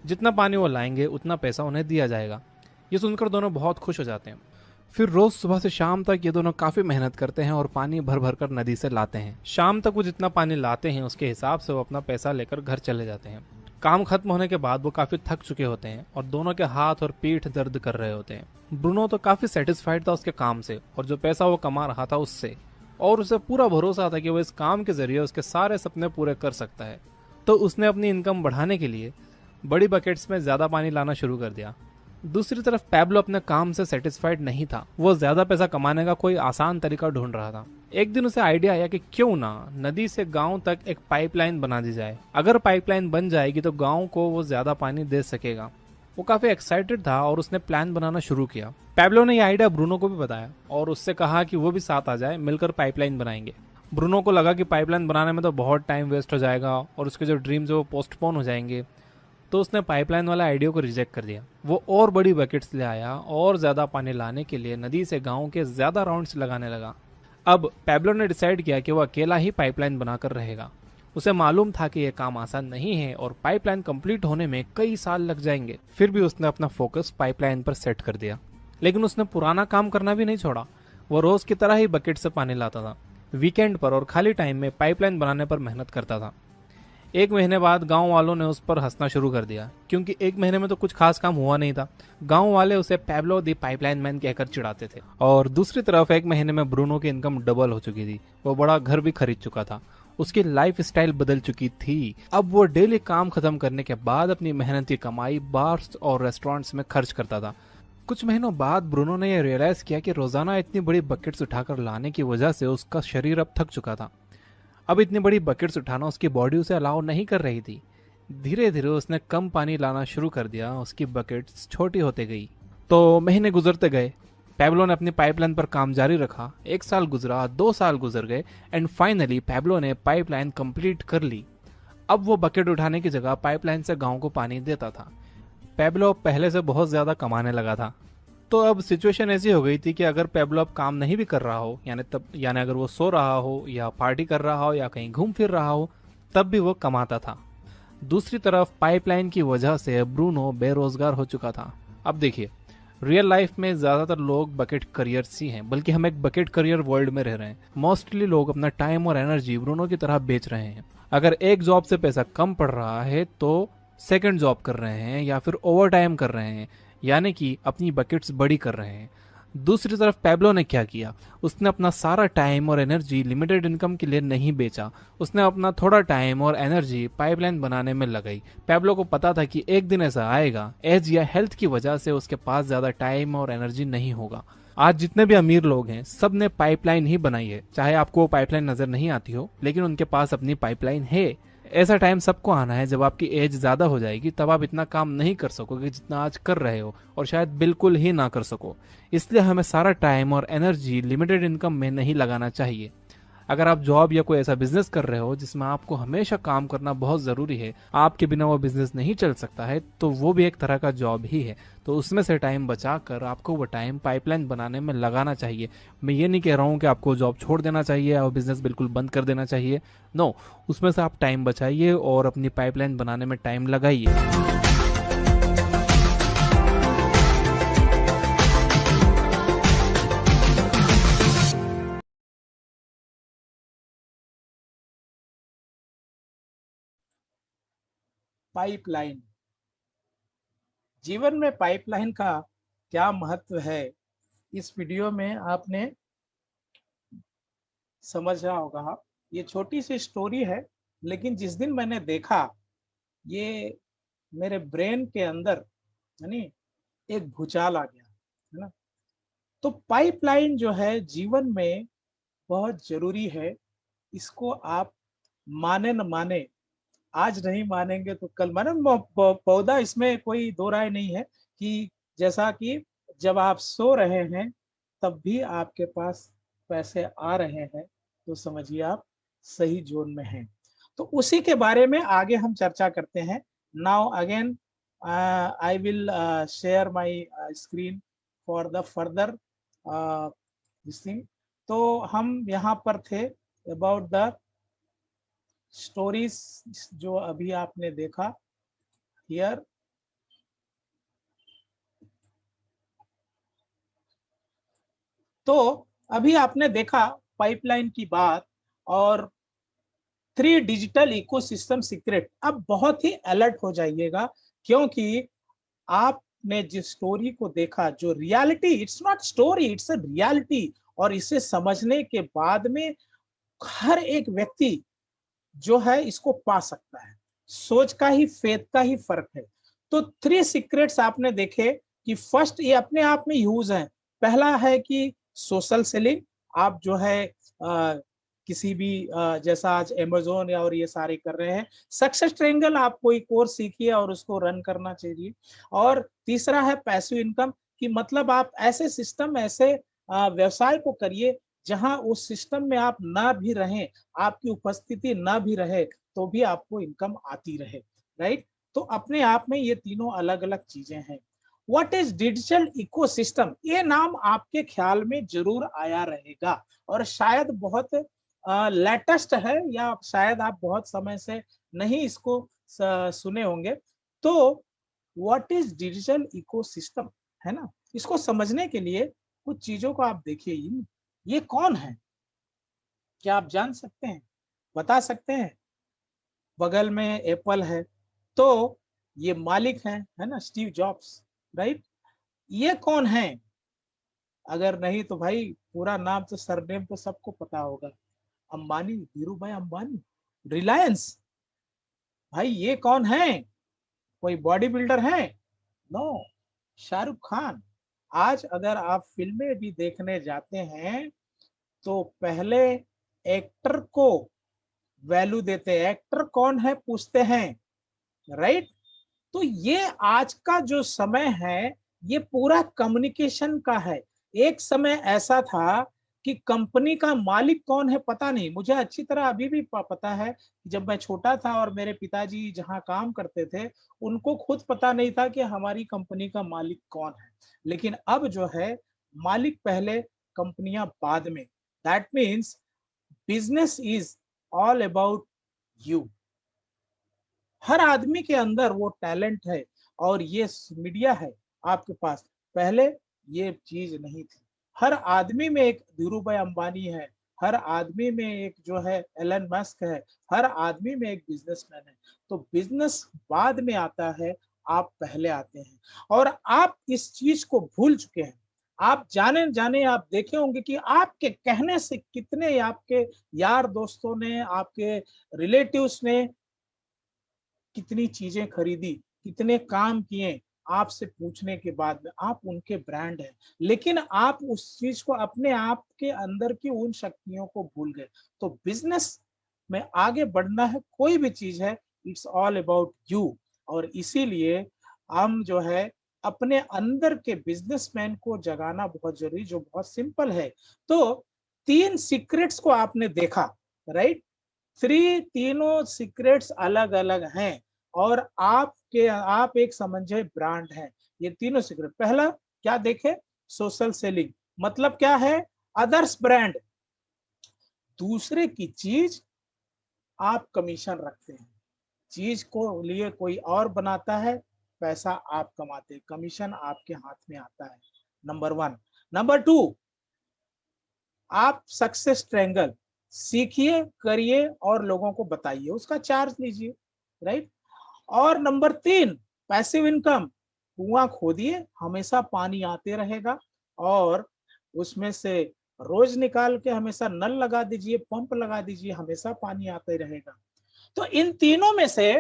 जितना पानी वो लाएंगे उतना पैसा उन्हें दिया जाएगा। ये सुनकर दोनों बहुत खुश हो जाते हैं। फिर रोज सुबह से शाम तक ये दोनों काफी मेहनत करते हैं और पानी भर भर कर नदी से लाते हैं। शाम तक वो जितना पानी लाते हैं उसके हिसाब से वो अपना पैसा लेकर घर चले जाते हैं। काम खत्म होने के बाद वो काफी थक चुके होते हैं और दोनों के हाथ और पीठ दर्द कर रहे होते हैं। ब्रूनो तो काफी सेटिस्फाइड था उसके काम से और जो पैसा वो कमा रहा था उससे, और उसे पूरा भरोसा था कि वो इस काम के जरिए उसके सारे सपने पूरे कर सकता है। तो उसने अपनी इनकम बढ़ाने के लिए बड़ी बकेट्स में ज्यादा पानी लाना शुरू कर दिया। दूसरी तरफ पैब्लो अपने काम से सेटिस्फाइड नहीं था। वो ज्यादा पैसा कमाने का कोई आसान तरीका ढूंढ रहा था। एक दिन उसे आइडिया आया कि क्यों ना नदी से गांव तक एक पाइपलाइन बना दी जाए। अगर पाइपलाइन बन जाएगी तो गांव को वो ज्यादा पानी दे सकेगा। वो काफी एक्साइटेड था और उसने प्लान बनाना शुरू किया। पैब्लो ने यह आइडिया ब्रूनो को भी बताया और उससे कहा कि वो भी साथ आ जाए, मिलकर पाइपलाइन बनाएंगे। ब्रूनो को लगा कि पाइपलाइन बनाने में तो बहुत टाइम वेस्ट हो जाएगा और उसके जो ड्रीम्स है वो पोस्टपोन हो जाएंगे। तो उसने पाइपलाइन वाला आइडिया को रिजेक्ट कर दिया। वो और बड़ी बकेट्स ले आया और ज्यादा पानी लाने के लिए नदी से गांव के ज्यादा राउंड्स लगाने लगा। अब पैब्लो ने डिसाइड किया कि वो अकेला ही पाइपलाइन बनाकर रहेगा। उसे मालूम था कि यह काम आसान नहीं है और पाइपलाइन कंप्लीट होने में कई साल लग जाएंगे। फिर भी उसने अपना फोकस पाइपलाइन पर सेट कर दिया। लेकिन उसने पुराना काम करना भी नहीं छोड़ा। वो रोज की तरह ही बकेट से पानी लाता था। वीकेंड पर और खाली टाइम में पाइपलाइन बनाने पर मेहनत करता था। एक महीने बाद गांव वालों ने उस पर हंसना शुरू कर दिया, क्योंकि एक महीने में तो कुछ खास काम हुआ नहीं था। गांव वाले उसे पैब्लो द पाइपलाइन मैन कहकर चिढ़ाते थे। और दूसरी तरफ एक महीने में ब्रूनो की इनकम डबल हो चुकी थी। वो बड़ा घर भी खरीद चुका था। उसकी लाइफ स्टाइल बदल चुकी थी। अब वो डेली काम खत्म करने के बाद अपनी मेहनत की कमाई बार्स और रेस्टोरेंट्स में खर्च करता था। कुछ महीनों बाद ब्रूनो ने यह रियलाइज किया कि रोजाना इतनी बड़ी बकेट्स उठाकर लाने की वजह से उसका शरीर अब थक चुका था। अब इतनी बड़ी बकेट्स उठाना उसकी बॉडी उसे अलाउ नहीं कर रही थी। धीरे धीरे उसने कम पानी लाना शुरू कर दिया। उसकी बकेट्स छोटी होते गई। तो महीने गुजरते गए। पैब्लो ने अपनी पाइपलाइन पर काम जारी रखा। 1 साल गुजरा, 2 साल गुजर गए एंड फाइनली पैब्लो ने पाइपलाइन कंप्लीट कर ली। अब वो बकेट उठाने की जगह पाइपलाइन से गांव को पानी देता था। पैब्लो पहले से बहुत ज्यादा कमाने लगा था। तो अब सिचुएशन ऐसी हो गई थी कि अगर पैब्लो अब काम नहीं भी कर रहा हो, यानी अगर वो सो रहा हो या पार्टी कर रहा हो या कहीं घूम फिर रहा हो, तब भी वो कमाता था। दूसरी तरफ पाइपलाइन की वजह से ब्रूनो बेरोजगार हो चुका था। अब देखिए, रियल लाइफ में ज्यादातर लोग बकेट करियर्स ही हैं, बल्कि हम एक बकेट करियर वर्ल्ड में रह रहे हैं। मोस्टली लोग अपना टाइम और एनर्जी ब्रूनो की तरह बेच रहे हैं। अगर एक जॉब से पैसा कम पड़ रहा है तो सेकंड जॉब कर रहे हैं या फिर ओवर टाइम कर रहे हैं, यानी कि अपनी बकेट्स बड़ी कर रहे हैं। दूसरी तरफ पैब्लो ने क्या किया? उसने अपना सारा टाइम और एनर्जी लिमिटेड इनकम के लिए नहीं बेचा। उसने अपना थोड़ा टाइम और एनर्जी पाइपलाइन बनाने में लगाई। पैब्लो को पता था कि एक दिन ऐसा आएगा, एज या हेल्थ की वजह से उसके पास ज्यादा टाइम और एनर्जी नहीं होगा। आज जितने भी अमीर लोग हैं सब ने पाइपलाइन ही बनाई है। चाहे आपको वो पाइपलाइन नजर नहीं आती हो, लेकिन उनके पास अपनी पाइपलाइन है। ऐसा टाइम सबको आना है जब आपकी एज ज़्यादा हो जाएगी, तब आप इतना काम नहीं कर सकोगे जितना आज कर रहे हो, और शायद बिल्कुल ही ना कर सको। इसलिए हमें सारा टाइम और एनर्जी लिमिटेड इनकम में नहीं लगाना चाहिए। अगर आप जॉब या कोई ऐसा बिजनेस कर रहे हो जिसमें आपको हमेशा काम करना बहुत ज़रूरी है, आपके बिना वो बिजनेस नहीं चल सकता है, तो वो भी एक तरह का जॉब ही है। तो उसमें से टाइम बचा कर आपको वो टाइम पाइपलाइन बनाने में लगाना चाहिए। मैं ये नहीं कह रहा हूँ कि आपको जॉब छोड़ देना चाहिए और बिजनेस बिल्कुल बंद कर देना चाहिए। नो, उसमें से आप टाइम बचाइए और अपनी पाइपलाइन बनाने में टाइम लगाइए। पाइपलाइन, जीवन में पाइपलाइन का क्या महत्व है, इस वीडियो में आपने समझा होगा। ये छोटी सी स्टोरी है, लेकिन जिस दिन मैंने देखा, ये मेरे ब्रेन के अंदर यानी एक भूचाल आ गया, है ना। तो पाइपलाइन जो है जीवन में बहुत जरूरी है। इसको आप माने न माने, आज नहीं मानेंगे तो कल माने। पौधा, इसमें कोई दो राय नहीं है कि जैसा कि जब आप सो रहे हैं तब भी आपके पास पैसे आ रहे हैं, तो समझिए आप सही जोन में हैं। तो उसी के बारे में आगे हम चर्चा करते हैं। Now again I will share my screen for the further this thing. तो हम यहाँ पर थे अबाउट द स्टोरीज जो अभी आपने देखा हियर। तो अभी आपने देखा पाइपलाइन की बात और 3 डिजिटल इकोसिस्टम सीक्रेट। अब बहुत ही अलर्ट हो जाइएगा, क्योंकि आपने जिस स्टोरी को देखा, जो reality, it's not story, it's a reality. और इसे समझने के बाद में हर एक व्यक्ति जो है इसको पा सकता है। सोच का ही, फेथ का ही फर्क है। तो 3 सीक्रेट्स आपने देखे कि फर्स्ट, ये अपने आप में यूज है। पहला है कि सोशल सेलिंग। आप जो है किसी भी जैसा आज अमेज़न या और ये सारे कर रहे हैं, सक्सेस ट्रायंगल, आप कोई कोर्स सीखिए और उसको रन करना चाहिए। और तीसरा है पैसिव इनकम, कि मतलब आप ऐसे सिस्टम, ऐसे व्यवसाय को करिए जहां उस सिस्टम में आप ना भी रहें, आपकी उपस्थिति ना भी रहे, तो भी आपको इनकम आती रहे, राइट। तो अपने आप में ये तीनों अलग अलग चीजें हैं। व्हाट इज डिजिटल इकोसिस्टम, ये नाम आपके ख्याल में जरूर आया रहेगा, और शायद बहुत लेटेस्ट है, या शायद आप बहुत समय से नहीं इसको सुने होंगे। तो व्हाट इज डिजिटल इकोसिस्टम, है ना। इसको समझने के लिए कुछ चीजों को आप देखिए। ये कौन है, क्या आप जान सकते हैं, बता सकते हैं। बगल में एप्पल है, तो ये मालिक हैं, है ना, स्टीव जॉब्स, राइट। ये कौन है, अगर नहीं तो भाई पूरा नाम तो, सरनेम तो सबको पता होगा। अंबानी, धीरू भाई अंबानी, रिलायंस। भाई ये कौन है, कोई बॉडी बिल्डर है? नो, शाहरुख खान। आज अगर आप फिल्में भी देखने जाते हैं, तो पहले एक्टर को वैल्यू देते हैं, एक्टर कौन है पूछते हैं, राइट। तो ये आज का जो समय है, ये पूरा कम्युनिकेशन का है। एक समय ऐसा था कि कंपनी का मालिक कौन है पता नहीं। मुझे अच्छी तरह अभी भी पता है, जब मैं छोटा था और मेरे पिताजी जहां काम करते थे, उनको खुद पता नहीं था कि हमारी कंपनी का मालिक कौन है। लेकिन अब जो है, मालिक पहले, कंपनियां बाद में। That means business is all about you. हर आदमी के अंदर वो टैलेंट है, और ये मीडिया है आपके पास। पहले ये चीज नहीं थी। हर आदमी में एक धीरू भाई अंबानी है, हर आदमी में एक जो है एलन मस्क है, हर आदमी में एक बिजनेसमैन है। तो बिजनेस बाद में आता है, आप पहले आते हैं। और आप इस चीज को भूल चुके हैं। आप जाने जाने आप देखे होंगे कि आपके कहने से कितने आपके यार दोस्तों ने, आपके रिलेटिव्स ने कितनी चीजें खरीदी, कितने काम किए, आपसे पूछने के बाद में। आप उनके ब्रांड हैं, लेकिन आप उस चीज को, अपने आप के अंदर की उन शक्तियों को भूल गए। तो बिजनेस में आगे बढ़ना है, कोई भी चीज है, इट्स ऑल अबाउट यू। और इसीलिए हम जो है अपने अंदर के बिजनेसमैन को जगाना बहुत जरूरी, जो बहुत सिंपल है। तो 3 सीक्रेट्स को आपने देखा, राइट? तीनों सीक्रेट्स अलग अलग हैं और आप एक समझे ब्रांड हैं। ये तीनों सीक्रेट, पहला क्या देखे? सोशल सेलिंग, मतलब क्या है? अदर्स ब्रांड, दूसरे की चीज आप कमीशन रखते हैं, चीज को लिए कोई और बनाता है, पैसा आप कमाते हैं, कमीशन आपके हाथ में आता है। नंबर 1। नंबर 2, आप सक्सेस ट्रायंगल सीखिए, करिए और लोगों को बताइए, उसका चार्ज लीजिए, राइट? और नंबर 3, पैसिव इनकम, कुआं खोदिए, हमेशा पानी आते रहेगा और उसमें से रोज निकाल के हमेशा नल लगा दीजिए, पंप लगा दीजिए, हमेशा पानी आते रहेगा। तो इन तीनों में से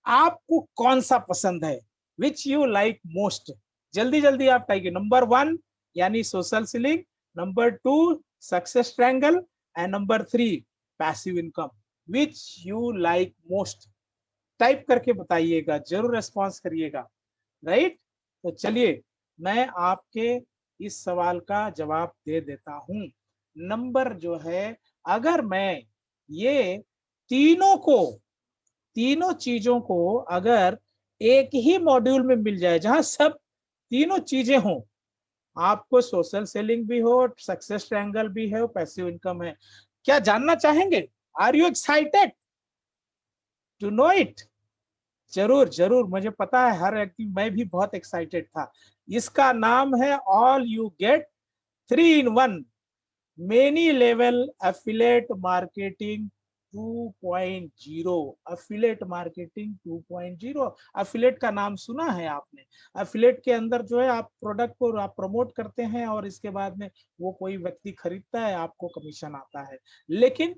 आपको कौन सा पसंद है? Which you like most? जल्दी जल्दी आप टाइप, नंबर 1 यानी social selling, number 2 success triangle and number 3 passive income. Which you like most? Type करके बताइएगा, जरूर रेस्पॉन्स करिएगा, राइट? तो चलिए मैं आपके इस सवाल का जवाब दे देता हूं। नंबर जो है, अगर मैं ये तीनों को, तीनों चीजों को अगर एक ही मॉड्यूल में मिल जाए, जहां सब तीनों चीजें हों, आपको सोशल सेलिंग भी हो, सक्सेस ट्रायंगल भी है, पैसिव इनकम है, क्या जानना चाहेंगे? Are you excited to know it? जरूर जरूर, मुझे पता है हर व्यक्ति, मैं भी बहुत एक्साइटेड था। इसका नाम है all you get 3 in 1 many level affiliate marketing 2.0। Affiliate marketing 2.0। Affiliate का नाम सुना है आपने? एफिलेट के अंदर जो है, आप प्रोडक्ट को आप प्रमोट करते हैं और इसके बाद में वो कोई व्यक्ति खरीदता है, आपको कमीशन आता है। लेकिन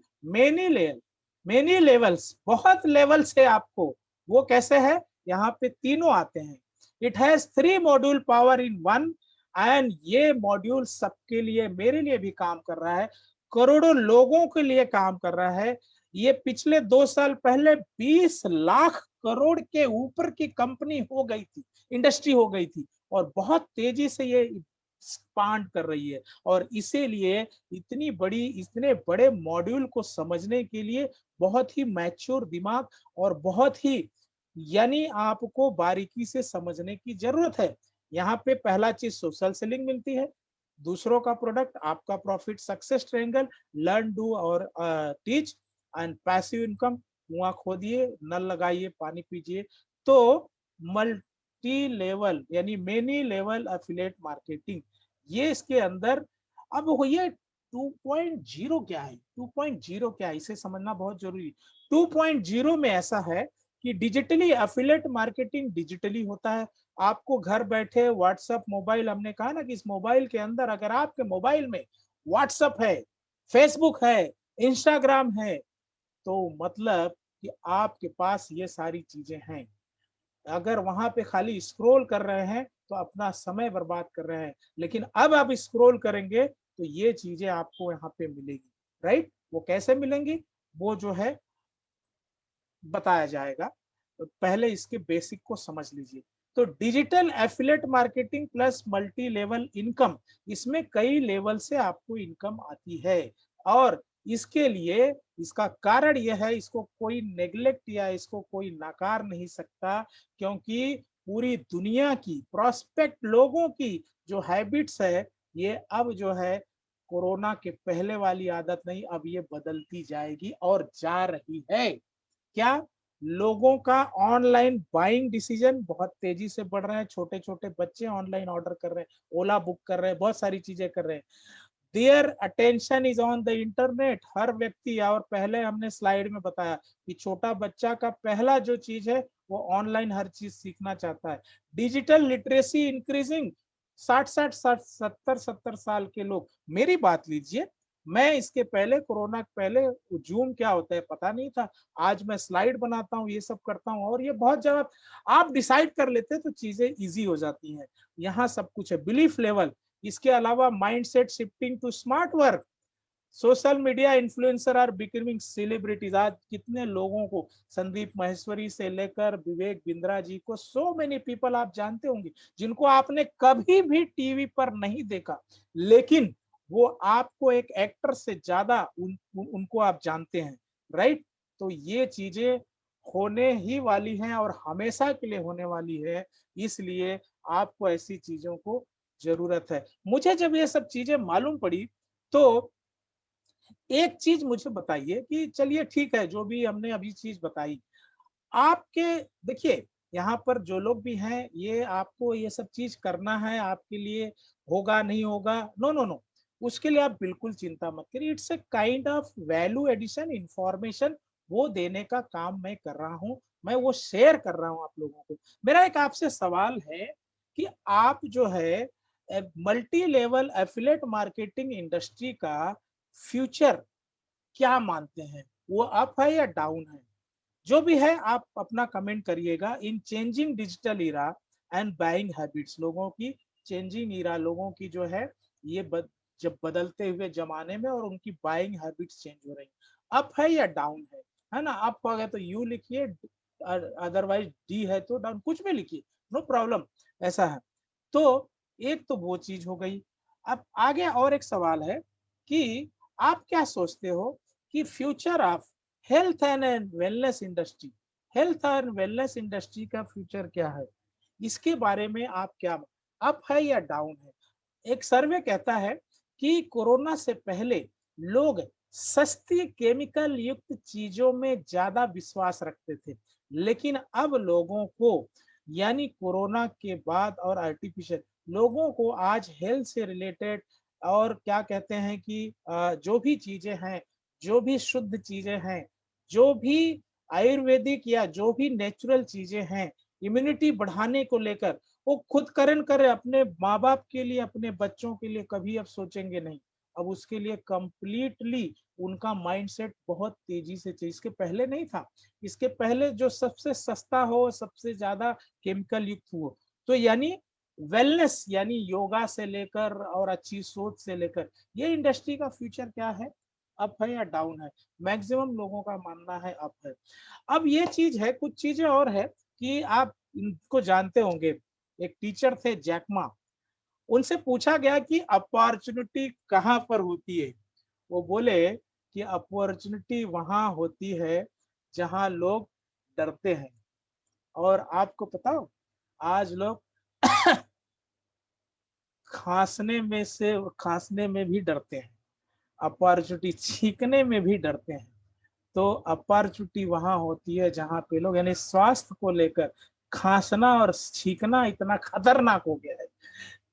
मेनी लेवल्स, बहुत लेवल्स है आपको, वो कैसे है? यहाँ पे तीनों आते हैं। It has 3 module power in 1 and ये मॉड्यूल सबके लिए, मेरे लिए भी काम कर रहा है, करोड़ों लोगों के लिए काम कर रहा है। ये पिछले 2 साल पहले 20 लाख करोड़ के ऊपर की कंपनी हो गई थी, इंडस्ट्री हो गई थी, और बहुत तेजी से ये एक्सपांड कर रही है। और इसीलिए इतने बड़े मॉड्यूल को समझने के लिए बहुत ही मैच्योर दिमाग और बहुत ही, यानी आपको बारीकी से समझने की जरूरत है। यहाँ पे पहला चीज सोशल सेलिंग मिलती है, दूसरों का प्रोडक्ट, आपका profit, success triangle, learn do और टीच, एंड पैसिव इनकम, कुआं खोदिए, नल लगाइए, पानी पीजिए। तो मल्टी लेवल यानी मेनी लेवल एफिलिएट मार्केटिंग, ये इसके अंदर। अब ये 2.0 क्या है? 2.0 क्या है, इसे समझना बहुत जरूरी। 2.0 में ऐसा है कि डिजिटली एफिलिएट मार्केटिंग डिजिटली होता है। आपको घर बैठे व्हाट्सएप, मोबाइल, हमने कहा ना कि इस मोबाइल के अंदर अगर आपके मोबाइल में व्हाट्सएप है, फेसबुक है, इंस्टाग्राम है, तो मतलब कि आपके पास ये सारी चीजें हैं। अगर वहां पे खाली स्क्रॉल कर रहे हैं तो अपना समय बर्बाद कर रहे हैं, लेकिन अब आप स्क्रॉल करेंगे तो ये चीजें आपको यहाँ पे मिलेगी, राइट? वो कैसे मिलेंगी, वो जो है बताया जाएगा। तो पहले इसके बेसिक को समझ लीजिए। तो digital affiliate marketing plus multi level income, इसमें कई लेवल से आपको इनकम आती है। और इसके लिए, इसका कारण यह है, इसको कोई नेग्लेक्ट या इसको कोई नकार नहीं सकता, क्योंकि पूरी दुनिया की प्रोस्पेक्ट लोगों की जो हैबिट्स है, ये अब जो है कोरोना के पहले वाली आदत नहीं, अब ये बदलती जाएगी और जा रही है। क्या? लोगों का ऑनलाइन बाइंग डिसीजन बहुत तेजी से बढ़ रहा है, छोटे छोटे बच्चे ऑनलाइन ऑर्डर कर रहे हैं, ओला बुक कर रहे हैं, बहुत सारी चीजें कर रहे हैं। Their attention is on the internet, हर व्यक्ति, और पहले हमने स्लाइड में बताया कि छोटा बच्चा का पहला जो चीज है वो ऑनलाइन हर चीज सीखना चाहता है। डिजिटल लिटरेसी इंक्रीजिंग, 60 साल के लोग, मेरी बात लीजिए, मैं इसके पहले, कोरोना के पहले, जूम क्या होता है पता नहीं था। आज मैं स्लाइड बनाता हूँ, ये सब करता हूँ, और ये बहुत जगह आप डिसाइड कर लेते हैं तो चीजें इजी हो जाती हैं। यहाँ सब कुछ है। बिलीफ लेवल, इसके अलावा mindset shifting to smart work, social media influencer are becoming celebrities. आज कितने लोगों को, संदीप माहेश्वरी से लेकर विवेक बिंद्रा जी को, सो मेनी पीपल आप जानते होंगे जिनको आपने कभी भी टीवी पर नहीं देखा, लेकिन वो आपको एक एक्टर से ज्यादा उनको आप जानते हैं, राइट। तो ये चीजें होने ही वाली हैं और हमेशा के लिए होने वाली है, इसलिए आपको ऐसी चीजों को जरूरत है। मुझे जब ये सब चीजें मालूम पड़ी तो एक चीज मुझे बताइए कि चलिए ठीक है, जो भी हमने अभी चीज बताई आपके, देखिए यहाँ पर जो लोग भी हैं, ये आपको ये सब चीज करना है, आपके लिए होगा नहीं होगा, नो नो नो, उसके लिए आप बिल्कुल चिंता मत करिए। It's a kind of value addition information, वो देने का काम मैं कर रहा हूँ, मैं वो शेयर कर रहा हूँ आप लोगों को। मेरा एक आपसे सवाल है कि आप जो है multi level affiliate marketing industry का फ्यूचर क्या मानते हैं, वो अप है या डाउन है? जो भी है आप अपना कमेंट करिएगा। इन changing digital era and buying habits, लोगों की चेंजिंग इरा, लोगों की जो है ये जब बदलते हुए जमाने में और उनकी बाइंग हैबिट्स चेंज हो रही, अप है या डाउन है ना? अप हो गया तो यू लिखिए, अदरवाइज डी है तो डाउन, कुछ भी लिखिए, नो प्रॉब्लम, ऐसा है। तो एक तो वो चीज हो गई। अब आगे और एक सवाल है कि आप क्या सोचते हो कि future of health and wellness industry, health and wellness industry का फ्यूचर क्या है? इसके बारे में आप क्या, अप है या डाउन है? एक सर्वे कहता है कि कोरोना से पहले लोग सस्ती केमिकल युक्त चीजों में ज्यादा विश्वास रखते थे, लेकिन अब लोगों को, यानी कोरोना के बाद और आर्टिफिशियल, लोगों को आज हेल्थ से रिलेटेड और क्या कहते हैं कि जो भी चीजें हैं, जो भी शुद्ध चीजें हैं, जो भी आयुर्वेदिक या जो भी नेचुरल चीजें हैं, इम्यूनिटी बढ़ाने को लेकर, वो खुद करन करे, अपने माँ बाप के लिए, अपने बच्चों के लिए कभी अब सोचेंगे नहीं। अब उसके लिए कंप्लीटली उनका माइंडसेट बहुत तेजी से चाहिए, इसके पहले नहीं था। इसके पहले जो सबसे सस्ता हो, सबसे ज्यादा केमिकल युक्त हो, तो यानी वेलनेस, यानी योगा से लेकर और अच्छी सोच से लेकर, ये इंडस्ट्री का फ्यूचर क्या है, अप है या डाउन है? मैक्सिमम लोगों का मानना है अप है। अब ये चीज है, कुछ चीजें और है कि आप इनको जानते होंगे। एक टीचर थे जैकमा, उनसे पूछा गया कि अपॉर्चुनिटी कहाँ पर होती है? वो बोले कि अपॉर्चुनिटी वहां होती है जहां लोग डरते हैं। और आपको पता हो, आज लोग खांसने में भी डरते हैं, अपॉर्चुनिटी छींकने में भी डरते हैं। तो अपॉर्चुनिटी वहां होती है जहां पे लोग, यानी स्वास्थ्य को लेकर खांसना और छींकना इतना खतरनाक हो गया है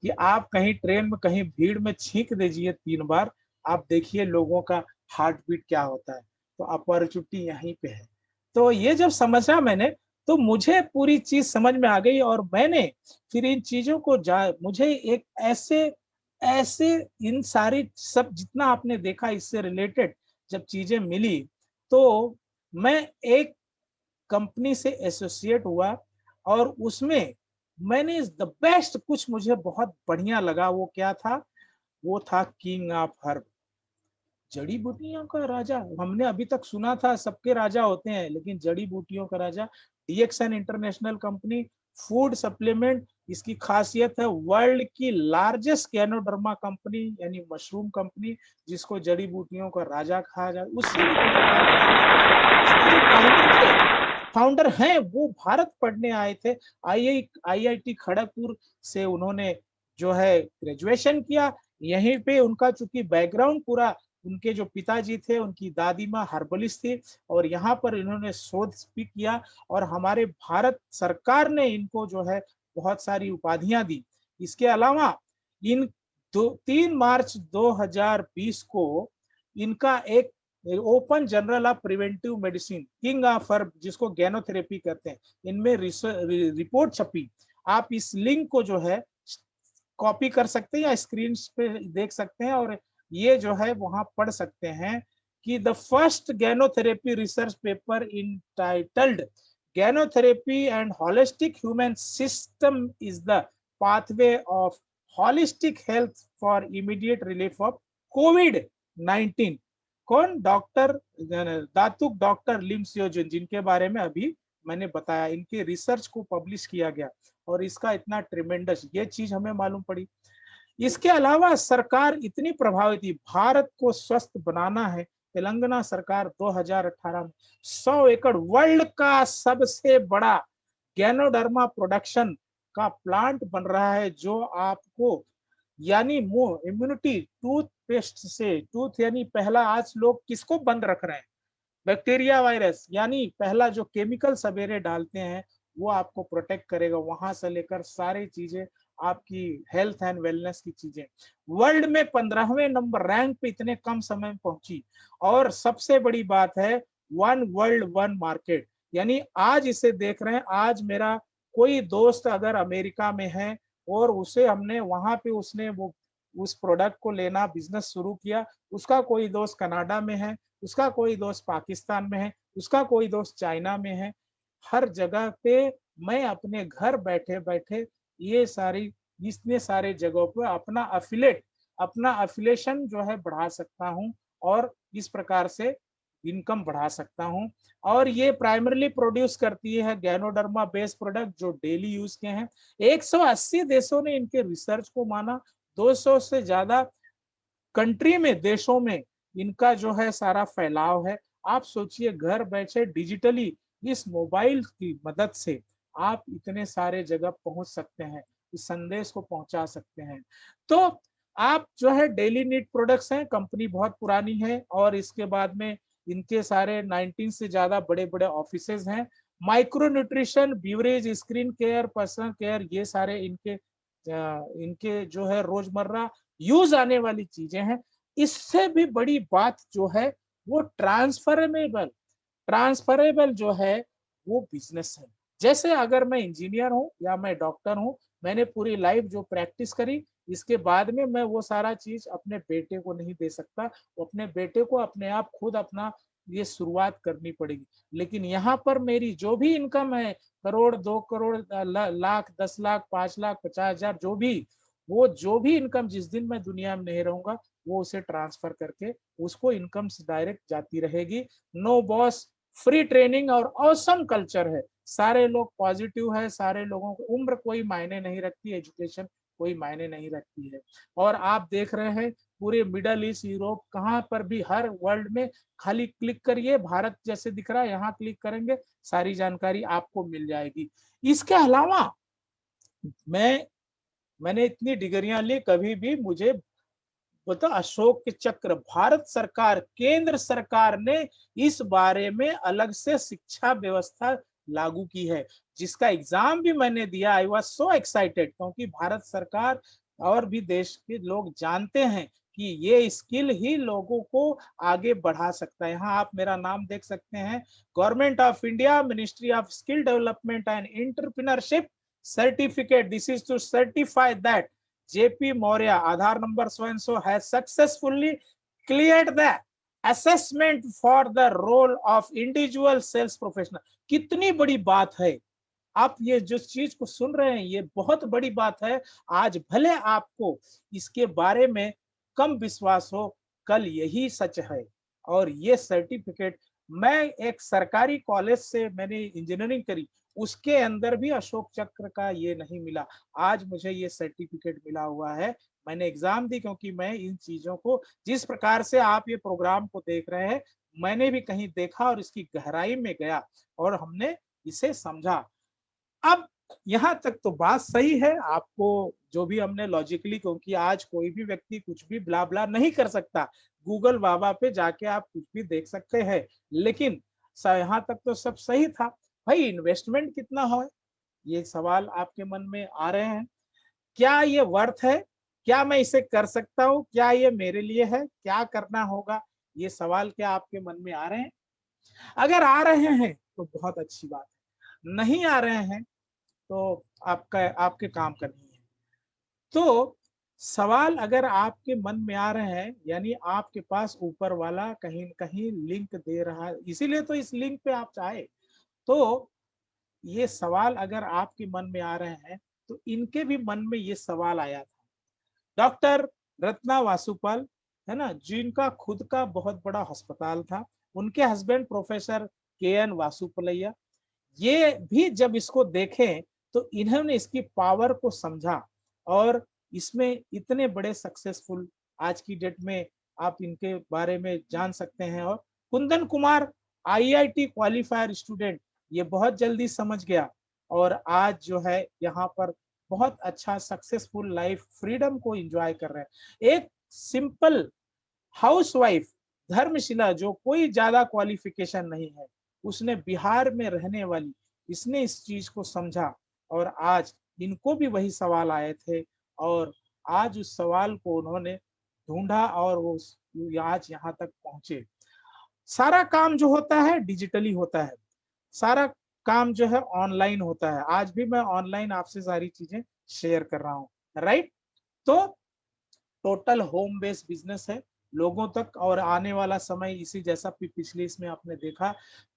कि आप कहीं ट्रेन में कहीं भीड़ में छींक दीजिए 3 बार, आप देखिए लोगों का हार्ट बीट क्या होता है। तो अपॉर्चुनिटी यहीं पे है। तो ये जब समझा मैंने, तो मुझे पूरी चीज समझ में आ गई और मैंने फिर इन चीजों को मुझे एक ऐसे ऐसे इन सारी सब जितना आपने देखा इससे रिलेटेड जब चीजें मिली, तो मैं एक कंपनी से एसोसिएट हुआ और उसमें मैंने द बेस्ट, कुछ मुझे बहुत बढ़िया लगा। वो क्या था? वो था किंग ऑफ हर्ब, जड़ी बूटियों का राजा। हमने अभी तक सुना था सबके राजा होते हैं, लेकिन जड़ी बूटियों का राजा DXN international company, food supplement. इसकी खासियत है वर्ल्ड की लार्जेस्ट गैनोडर्मा कंपनी, यानी मशरूम कंपनी, जिसको जड़ी बूटियों का राजा कहा जाए। उससे भी बड़ी बात, इसके जो फाउंडर हैं वो भारत पढ़ने आए थे, आईआईटी खड़गपुर से उन्होंने जो है ग्रेजुएशन किया। यहीं पे उनका चूंकि बैकग्राउंड पूरा, उनके जो पिताजी थे, उनकी दादी माँ हर्बलिस्ट थी, और यहाँ पर इन्होंने शोध भी किया और हमारे भारत सरकार ने इनको जो है बहुत सारी उपाधियां दी। इसके अलावा इन 3 मार्च 2020 को इनका एक open journal of preventive medicine, king of herb, जिसको गैनोथेरेपी कहते हैं, इनमें रिपोर्ट छपी। आप इस लिंक को जो है कॉपी कर सकते हैं या स्क्रीन पे देख सकते हैं, और ये जो है वहां पढ़ सकते हैं कि the first ganotherapy research paper entitled ganotherapy and holistic human system is the pathway of holistic health for immediate relief of COVID 19। कौन? डॉक्टर दातुक डॉक्टर लिम सियोजुन, जिनके बारे में अभी मैंने बताया, इनके रिसर्च को पब्लिश किया गया और इसका इतना ट्रिमेंडस, ये चीज हमें मालूम पड़ी। इसके अलावा सरकार इतनी प्रभावित थी, भारत को स्वस्थ बनाना है। तेलंगाना सरकार 2018 में 100 एकड़ वर्ल्ड का सबसे बड़ा गैनोडर्मा प्रोडक्शन का प्लांट बन रहा है, जो आपको यानी मुंह इम्यूनिटी टूथपेस्ट से, टूथ यानी पहला, आज लोग किसको बंद रख रहे हैं? बैक्टीरिया वायरस, यानी पहला जो केमिकल सवेरे डालते हैं वो आपको प्रोटेक्ट करेगा, वहां से लेकर सारी चीजें आपकी हेल्थ एंड वेलनेस की चीजें। वर्ल्ड में 15वें नंबर रैंक पे इतने कम समय में पहुंची। और सबसे बड़ी बात है, वन वर्ल्ड वन मार्केट, यानी आज इसे देख रहे हैं। आज मेरा कोई दोस्त अगर अमेरिका में है और उसे हमने वहां पे, उसने वो उस प्रोडक्ट को लेना बिजनेस शुरू किया, उसका कोई दोस्त कनाडा में है, उसका कोई दोस्त पाकिस्तान में है, उसका कोई दोस्त चाइना में है, हर जगह पे मैं अपने घर बैठे बैठे ये सारी, इतने सारे जगहों पर अपना अफिलेशन जो है बढ़ा सकता हूं और इस प्रकार से इनकम बढ़ा सकता हूं। और ये प्राइमरली प्रोड्यूस करती है गैनोडर्मा बेस्ड प्रोडक्ट जो डेली यूज के हैं। 180 देशों ने इनके रिसर्च को माना, 200 से ज्यादा कंट्री में, देशों में इनका जो है सारा फैलाव है। आप सोचिए, घर बैठे डिजिटली इस मोबाइल की मदद से आप इतने सारे जगह पहुंच सकते हैं, इस संदेश को पहुंचा सकते हैं। तो आप जो है डेली नीड प्रोडक्ट्स हैं, कंपनी बहुत पुरानी है और इसके बाद में इनके सारे 19 से ज्यादा बड़े बड़े ऑफिसेज हैं। Micro nutrition, beverage, screen care, personal care, ये सारे इनके जो है रोजमर्रा यूज आने वाली चीजें हैं। इससे भी बड़ी बात जो है वो ट्रांसफरेबल जो है वो बिजनेस है। जैसे अगर मैं इंजीनियर हूं या मैं डॉक्टर हूं, मैंने पूरी लाइफ जो प्रैक्टिस करी, इसके बाद में मैं वो सारा चीज अपने बेटे को नहीं दे सकता, वो अपने बेटे को अपने आप खुद अपना ये शुरुआत करनी पड़ेगी। लेकिन यहाँ पर मेरी जो भी इनकम है, करोड़, 2 करोड़, लाख, 10 लाख, 5 लाख, 50,000, जो भी, वो जो भी इनकम जिस दिन मैं दुनिया में नहीं रहूंगा, वो उसे ट्रांसफर करके उसको इनकम से डायरेक्ट जाती रहेगी। नो बॉस, फ्री ट्रेनिंग और ऑसम कल्चर है। सारे लोग पॉजिटिव है, सारे लोगों को उम्र कोई मायने नहीं रखती, एजुकेशन कोई मायने नहीं रखती है। और आप देख रहे हैं पूरे मिडल ईस्ट, यूरोप, कहां पर भी, हर वर्ल्ड में, खाली क्लिक करिए, भारत जैसे दिख रहा है, यहाँ क्लिक करेंगे, सारी जानकारी आपको मिल जाएगी। इसके अलावा मैंने इतनी डिग्रियां ली, कभी भी मुझे बता, अशोक चक्र भारत सरकार, केंद्र सरकार ने इस बारे में अलग से शिक्षा व्यवस्था लागू की है, जिसका एग्जाम भी मैंने दिया। आई वाज सो एक्साइटेड, क्योंकि भारत सरकार और भी देश के लोग जानते हैं कि ये स्किल ही लोगों को आगे बढ़ा सकता है। यहाँ आप मेरा नाम देख सकते हैं, Government of India, Ministry of Skill Development and Entrepreneurship certificate, this is to certify that JP Maurya, Aadhaar number so and so, has successfully cleared the assessment for the role of individual sales professional। कितनी बड़ी बात है! आप ये जो चीज को सुन रहे हैं, ये बहुत बड़ी बात है। आज भले आपको इसके बारे में कम विश्वास हो, कल यही सच है। और ये सर्टिफिकेट, मैं एक सरकारी कॉलेज से मैंने इंजीनियरिंग करी, उसके अंदर भी अशोक चक्र का ये नहीं मिला। आज मुझे ये सर्टिफिकेट मिला हुआ है। मैंने एग्जाम दी, क्योंकि मैं इन चीजों को, जिस प्रकार से आप ये प्रोग्राम को देख रहे हैं, मैंने भी कहीं देखा और इसकी गहराई में गया और हमने इसे समझा। अब यहाँ तक तो बात सही है, आपको जो भी हमने लॉजिकली, क्योंकि आज कोई भी व्यक्ति कुछ भी ब्ला ब्ला नहीं कर सकता, गूगल बाबा पे जाके आप कुछ भी देख सकते हैं। लेकिन यहाँ तक तो सब सही था। भाई, इन्वेस्टमेंट कितना हो, ये सवाल आपके मन में आ रहे हैं। क्या ये वर्थ है? क्या मैं इसे कर सकता हूँ? क्या ये मेरे लिए है? क्या करना होगा? ये सवाल क्या आपके मन में आ रहे हैं? अगर आ रहे हैं तो बहुत अच्छी बात है, नहीं आ रहे हैं तो आपके काम करनी है। तो सवाल अगर आपके मन में आ रहे हैं, यानी आपके पास ऊपर वाला कहीं न कहीं लिंक दे रहा है, इसीलिए तो इस लिंक पे आप चाहे। तो ये सवाल अगर आपके मन में आ रहे हैं, तो इनके भी मन में ये सवाल आया था। डॉक्टर रत्ना वासुपाल, है ना, जिनका खुद का बहुत बड़ा अस्पताल था, उनके हस्बैंड प्रोफेसर KN वासुपलैया, ये भी जब इसको देखें तो इन्होंने इसकी पावर को समझा और इसमें इतने बड़े सक्सेसफुल आज की डेट में आप इनके बारे में जान सकते हैं। और Kundan Kumar IIT qualifier student, ये बहुत जल्दी समझ गया और आज जो है यहाँ पर बहुत अच्छा सक्सेसफुल लाइफ फ्रीडम को एंजॉय कर रहे हैं। एक सिंपल हाउसवाइफ धर्मशिला, जो कोई ज्यादा क्वालिफिकेशन नहीं है, उसने बिहार में रहने वाली, इसने इस चीज को समझा और आज इनको भी वही सवाल आए थे और आज उस सवाल को उन्होंने ढूंढा और वो आज यहाँ तक पहुंचे। सारा काम जो होता है डिजिटली होता है, सारा काम जो है ऑनलाइन होता है। आज भी मैं ऑनलाइन आपसे सारी चीजें शेयर कर रहा हूँ, राइट। तो टोटल होम बेस्ड बिजनेस है लोगों तक, और आने वाला समय इसी जैसा पिछले इसमें आपने देखा।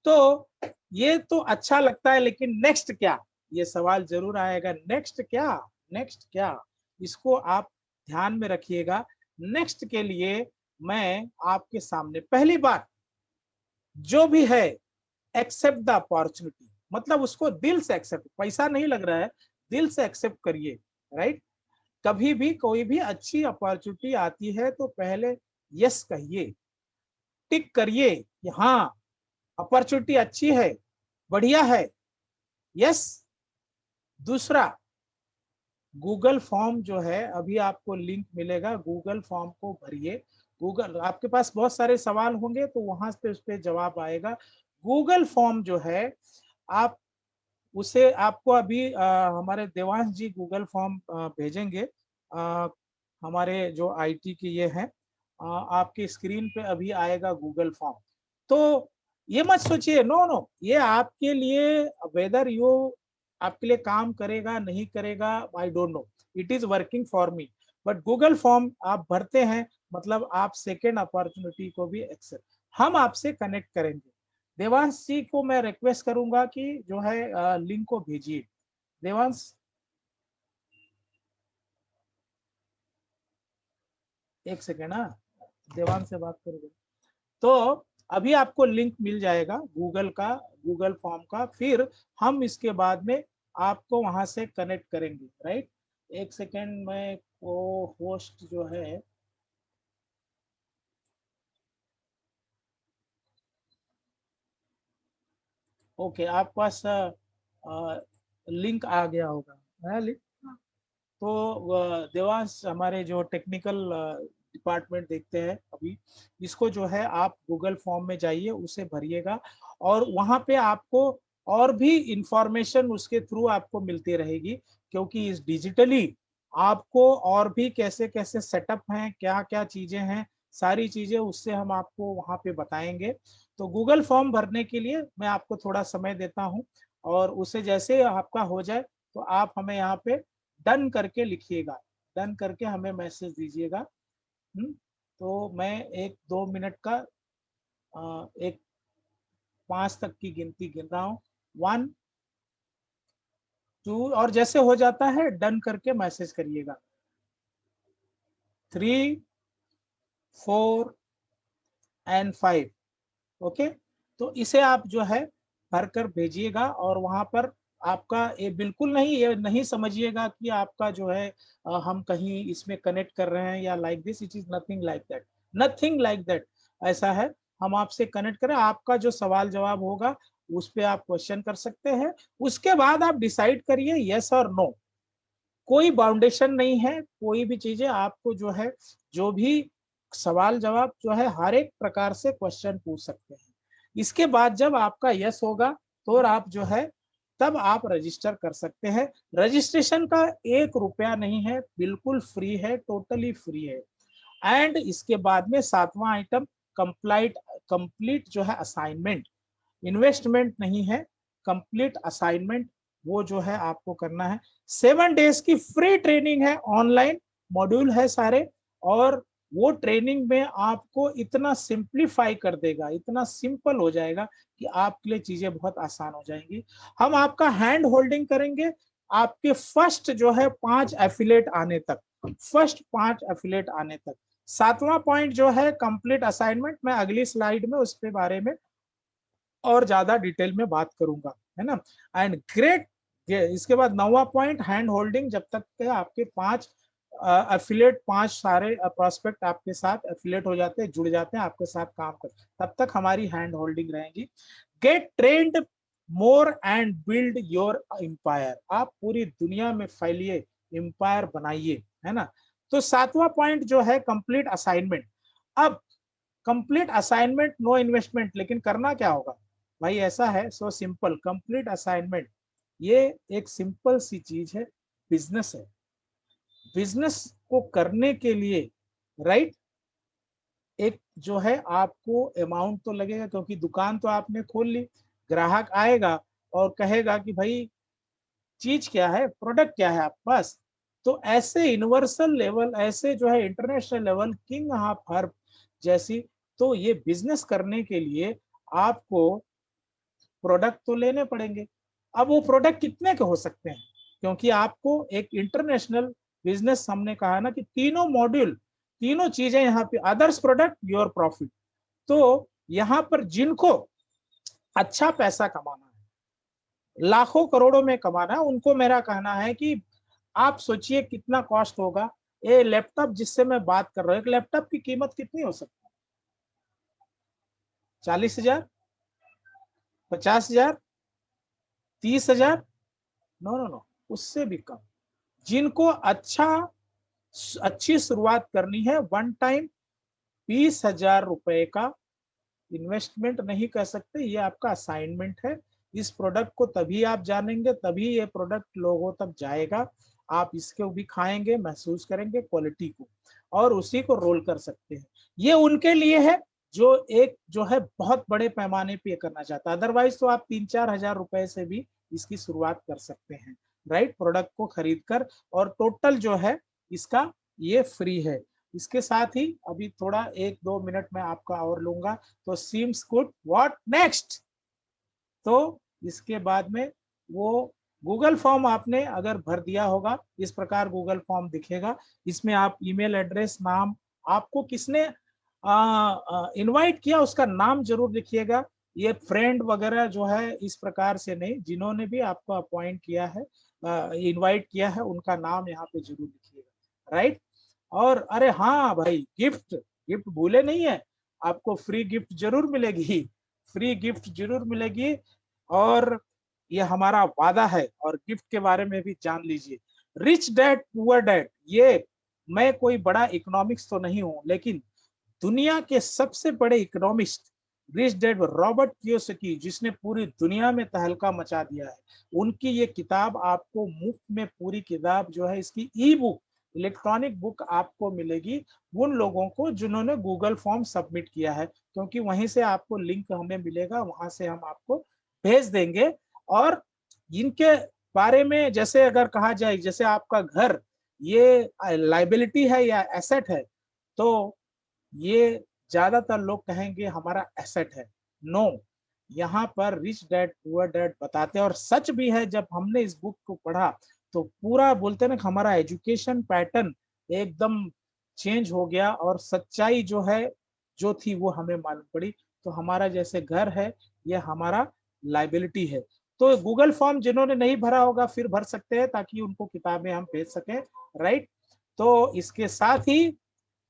तो ये तो अच्छा लगता है, लेकिन नेक्स्ट क्या, ये सवाल जरूर आएगा, नेक्स्ट क्या, नेक्स्ट क्या, इसको आप ध्यान में रखिएगा। नेक्स्ट के लिए मैं आपके सामने पहली बार जो भी है, एक्सेप्ट द अपॉर्चुनिटी, मतलब उसको दिल से एक्सेप्ट, पैसा नहीं लग रहा है, दिल से एक्सेप्ट करिए, राइट। कभी भी कोई भी अच्छी अपॉर्चुनिटी आती है तो पहले यस कहिए, टिक करिए कि हाँ अपॉर्चुनिटी अच्छी है, बढ़िया है, यस। दूसरा, गूगल फॉर्म जो है, अभी आपको लिंक मिलेगा, गूगल फॉर्म को भरिए। गूगल, आपके पास बहुत सारे सवाल होंगे तो वहां पे उस पर जवाब आएगा। गूगल फॉर्म जो है, आप उसे, आपको अभी हमारे देवांश जी गूगल फॉर्म भेजेंगे, हमारे जो IT के ये हैं, आपके स्क्रीन पे अभी आएगा गूगल फॉर्म। तो ये मत सोचिए, नो नो, ये आपके लिए, वेदर यू, आपके लिए काम करेगा नहीं करेगा, I don't know, it is working for me. But Google form आप भरते हैं, मतलब आप सेकेंड अपॉर्चुनिटी को भी एक्सेप्ट, हम आपसे कनेक्ट करेंगे। देवांश जी को मैं रिक्वेस्ट करूंगा कि जो है लिंक को भेजिए। देवांश, एक सेकेंड, हाँ, देवांश से बात करोगे तो अभी आपको लिंक मिल जाएगा गूगल का, गूगल फॉर्म का, फिर हम इसके बाद में आपको वहां से कनेक्ट करेंगे, राइट। एक सेकेंड, मैं को होस्ट जो है, ओके, आपके पास लिंक आ गया होगा, है लिंक। तो देवांश, हमारे जो टेक्निकल डिपार्टमेंट देखते हैं अभी, इसको जो है आप गूगल फॉर्म में जाइए, उसे भरिएगा और वहां पे आपको और भी इंफॉर्मेशन उसके थ्रू आपको मिलती रहेगी, क्योंकि इस डिजिटली आपको और भी कैसे कैसे सेटअप हैं, क्या क्या चीजें हैं, सारी चीजें उससे हम आपको वहां पे बताएंगे। तो गूगल फॉर्म भरने के लिए मैं आपको थोड़ा समय देता हूं, और उसे जैसे आपका हो जाए तो आप हमें यहाँ पे डन करके लिखिएगा, डन करके हमें मैसेज दीजिएगा। तो मैं 1-2 मिनट का एक 5 तक की गिनती गिन रहा हूँ, 1, 2, और जैसे हो जाता है डन करके मैसेज करिएगा, 3, 4 एंड 5। ओके, तो इसे आप जो है भरकर भेजिएगा, और वहां पर आपका ये बिल्कुल नहीं, ये नहीं समझिएगा कि आपका जो है हम कहीं इसमें कनेक्ट कर रहे हैं या like this, it is nothing like that, nothing like that. ऐसा है, हम आपसे कनेक्ट करें, आपका जो सवाल जवाब होगा उस पर आप क्वेश्चन कर सकते हैं, उसके बाद आप डिसाइड करिए यस और नो। कोई बाउंडेशन नहीं है, कोई भी चीजें आपको जो है, जो भी सवाल जवाब जो है हर एक प्रकार से क्वेश्चन पूछ सकते हैं। इसके बाद जब आपका यस होगा तो आप जो है, तब आप रजिस्टर कर सकते हैं। रजिस्ट्रेशन का 1 रुपया नहीं है, बिल्कुल फ्री है, टोटली फ्री है। एंड इसके बाद में 7वां आइटम, कंप्लीट, कंप्लीट जो है असाइनमेंट, इन्वेस्टमेंट नहीं है, कंप्लीट असाइनमेंट, वो जो है आपको करना है। 7 डेज की फ्री ट्रेनिंग है, ऑनलाइन मॉड्यूल है सारे, और वो ट्रेनिंग में आपको इतना सिंप्लीफाई कर देगा, इतना सिंपल हो जाएगा कि आपके लिए चीजें बहुत आसान हो जाएंगी। हम आपका हैंड होल्डिंग करेंगे आपके फर्स्ट जो है 5 एफिलेट आने तक, फर्स्ट 5 एफिलेट आने तक। 7वां पॉइंट जो है कंप्लीट असाइनमेंट, मैं अगली स्लाइड में उसके बारे में और ज्यादा डिटेल में बात करूंगा, है ना। एंड ग्रेट, इसके बाद 9वां पॉइंट हैंड होल्डिंग, जब तक के आपके 5 एफिलिएट, 5 सारे प्रोस्पेक्ट आपके साथ एफिलिएट हो जाते हैं, जुड़ जाते हैं, आपके साथ काम करते हैं, तब तक हमारी हैंड होल्डिंग रहेगी। Get trained more and build your empire, आप पूरी दुनिया में फैलिए, एम्पायर बनाइए, है ना। तो 7वां पॉइंट जो है कंप्लीट असाइनमेंट। अब कंप्लीट असाइनमेंट नो इन्वेस्टमेंट, लेकिन करना क्या होगा भाई, ऐसा है सो सिंपल। कंप्लीट असाइनमेंट ये एक सिंपल सी चीज है, बिजनेस है। बिजनेस को करने के लिए, राइट, एक जो है आपको अमाउंट तो लगेगा, क्योंकि दुकान तो आपने खोल ली, ग्राहक आएगा और कहेगा कि भाई चीज क्या है, प्रोडक्ट क्या है आपके पास। तो ऐसे यूनिवर्सल लेवल, ऐसे जो है international level, king of herb जैसी, तो ये बिजनेस करने के लिए आपको प्रोडक्ट तो लेने पड़ेंगे। अब वो प्रोडक्ट कितने के हो सकते हैं, क्योंकि आपको एक इंटरनेशनल बिजनेस, हमने कहा ना कि तीनों मॉड्यूल, तीनों चीजें यहाँ पे, अदर्स प्रोडक्ट योर प्रॉफिट। तो यहाँ पर जिनको अच्छा पैसा कमाना है, लाखों करोड़ों में कमाना है, उनको मेरा कहना है कि आप सोचिए कितना कॉस्ट होगा। ये लैपटॉप जिससे मैं बात कर रहा हूँ, एक लैपटॉप की कीमत कितनी हो सकती है? 40,000, 50,000, 30,000? नो नो नो, उससे भी कम। जिनको अच्छी शुरुआत करनी है, वन टाइम 20,000 रुपए का इन्वेस्टमेंट नहीं कर सकते, ये आपका असाइनमेंट है। इस प्रोडक्ट को तभी आप जानेंगे, तभी ये प्रोडक्ट लोगों तक जाएगा, आप इसको भी खाएंगे, महसूस करेंगे क्वालिटी को, और उसी को रोल कर सकते हैं। ये उनके लिए है जो एक जो है बहुत बड़े पैमाने पे करना चाहता है, अदरवाइज तो आप 3-4 हजार रुपए से भी इसकी शुरुआत कर सकते हैं, राइट, प्रोडक्ट को खरीद कर। और टोटल जो है इसका ये फ्री है। इसके साथ ही अभी थोड़ा 1-2 मिनट में आपका और लूंगा। तो सीम्स गुड, व्हाट नेक्स्ट? तो इसके बाद में वो गूगल फॉर्म आपने अगर भर दिया होगा, इस प्रकार गूगल फॉर्म दिखेगा। इसमें आप ईमेल एड्रेस, नाम, आपको किसने इनवाइट किया उसका नाम जरूर लिखिएगा। ये फ्रेंड वगैरह जो है इस प्रकार से नहीं, जिन्होंने भी आपको अपॉइंट किया है, इनवाइट किया है, उनका नाम यहाँ पे जरूर लिखिएगा, राइट। और अरे हाँ भाई, गिफ्ट, गिफ्ट भूले नहीं है, आपको फ्री गिफ्ट जरूर मिलेगी, फ्री गिफ्ट जरूर मिलेगी। और ये हमारा वादा है। और गिफ्ट के बारे में भी जान लीजिए, रिच डैड पुअर डैड, ये मैं कोई बड़ा इकोनॉमिक्स तो नहीं हूं, लेकिन दुनिया के सबसे बड़े economist rich dad Robert Kiyosaki, जिसने पूरी दुनिया में तहलका मचा दिया है, उनकी ये किताब आपको मुफ्त में, पूरी किताब जो है इसकी ई बुक, इलेक्ट्रॉनिक बुक आपको मिलेगी उन लोगों को जिन्होंने गूगल फॉर्म सबमिट किया है, क्योंकि वहीं से आपको लिंक हमें मिलेगा, वहां से हम आपको भेज देंगे। और इनके बारे में जैसे अगर कहा जाए, जैसे आपका घर ये लाइबिलिटी है या एसेट है, तो ये ज्यादातर लोग कहेंगे हमारा एसेट है। नो, यहाँ पर रिच डैड पुअर डैड बताते हैं, और सच भी है। जब हमने इस बुक को पढ़ा तो पूरा बोलते हैं ना, हमारा एजुकेशन पैटर्न एकदम चेंज हो गया, और सच्चाई जो है जो थी वो हमें मालूम पड़ी। तो हमारा जैसे घर है, ये हमारा लाइबिलिटी है। तो गूगल फॉर्म जिन्होंने नहीं भरा होगा फिर भर सकते हैं, ताकि उनको किताबें हम भेज सकें, राइट। तो इसके साथ ही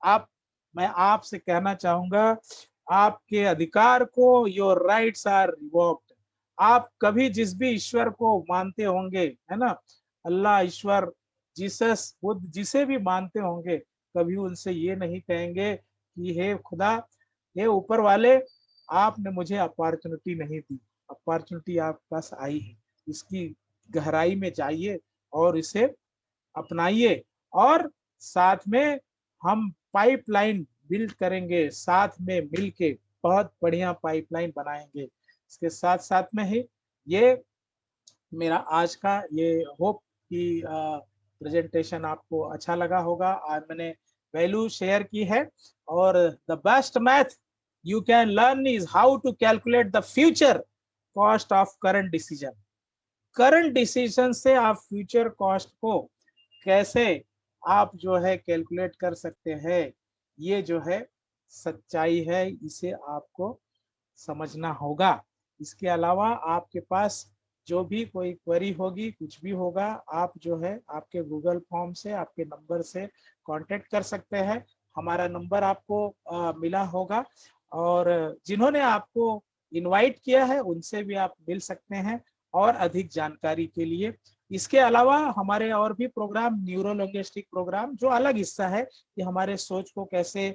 आप, मैं आपसे कहना चाहूंगा, आपके अधिकार को, योर राइट्स आर रिवोक्ड। आप कभी जिस भी ईश्वर को मानते होंगे, है ना, अल्लाह, ईश्वर, जीसस, बुद्ध, जिसे भी मानते होंगे, कभी उनसे ये नहीं कहेंगे कि हे खुदा, हे ऊपर वाले, आपने मुझे अपॉर्चुनिटी नहीं दी। अपॉर्चुनिटी आपके पास आई है, इसकी गहराई में जाइए और इसे अपनाइए। और साथ में हम पाइपलाइन बिल्ड करेंगे, साथ में मिलके बहुत बढ़िया पाइपलाइन बनाएंगे। इसके साथ साथ में ही ये मेरा आज का ये होप कि प्रेजेंटेशन आपको अच्छा लगा होगा, आज मैंने वैल्यू शेयर की है। और the best math you can learn is how to calculate the future cost of current decision. Current decision से आप फ्यूचर कॉस्ट को कैसे आप जो है कैलकुलेट कर सकते हैं, ये जो है सच्चाई है, इसे आपको समझना होगा। इसके अलावा आपके पास जो भी कोई क्वेरी होगी, कुछ भी होगा, आप जो है आपके गूगल फॉर्म से, आपके नंबर से कांटेक्ट कर सकते हैं। हमारा नंबर आपको मिला होगा, और जिन्होंने आपको इनवाइट किया है उनसे भी आप मिल सकते हैं और अधिक जानकारी के लिए। इसके अलावा हमारे और भी प्रोग्राम, न्यूरो लिंग्विस्टिक प्रोग्राम, जो अलग हिस्सा है कि हमारे सोच को कैसे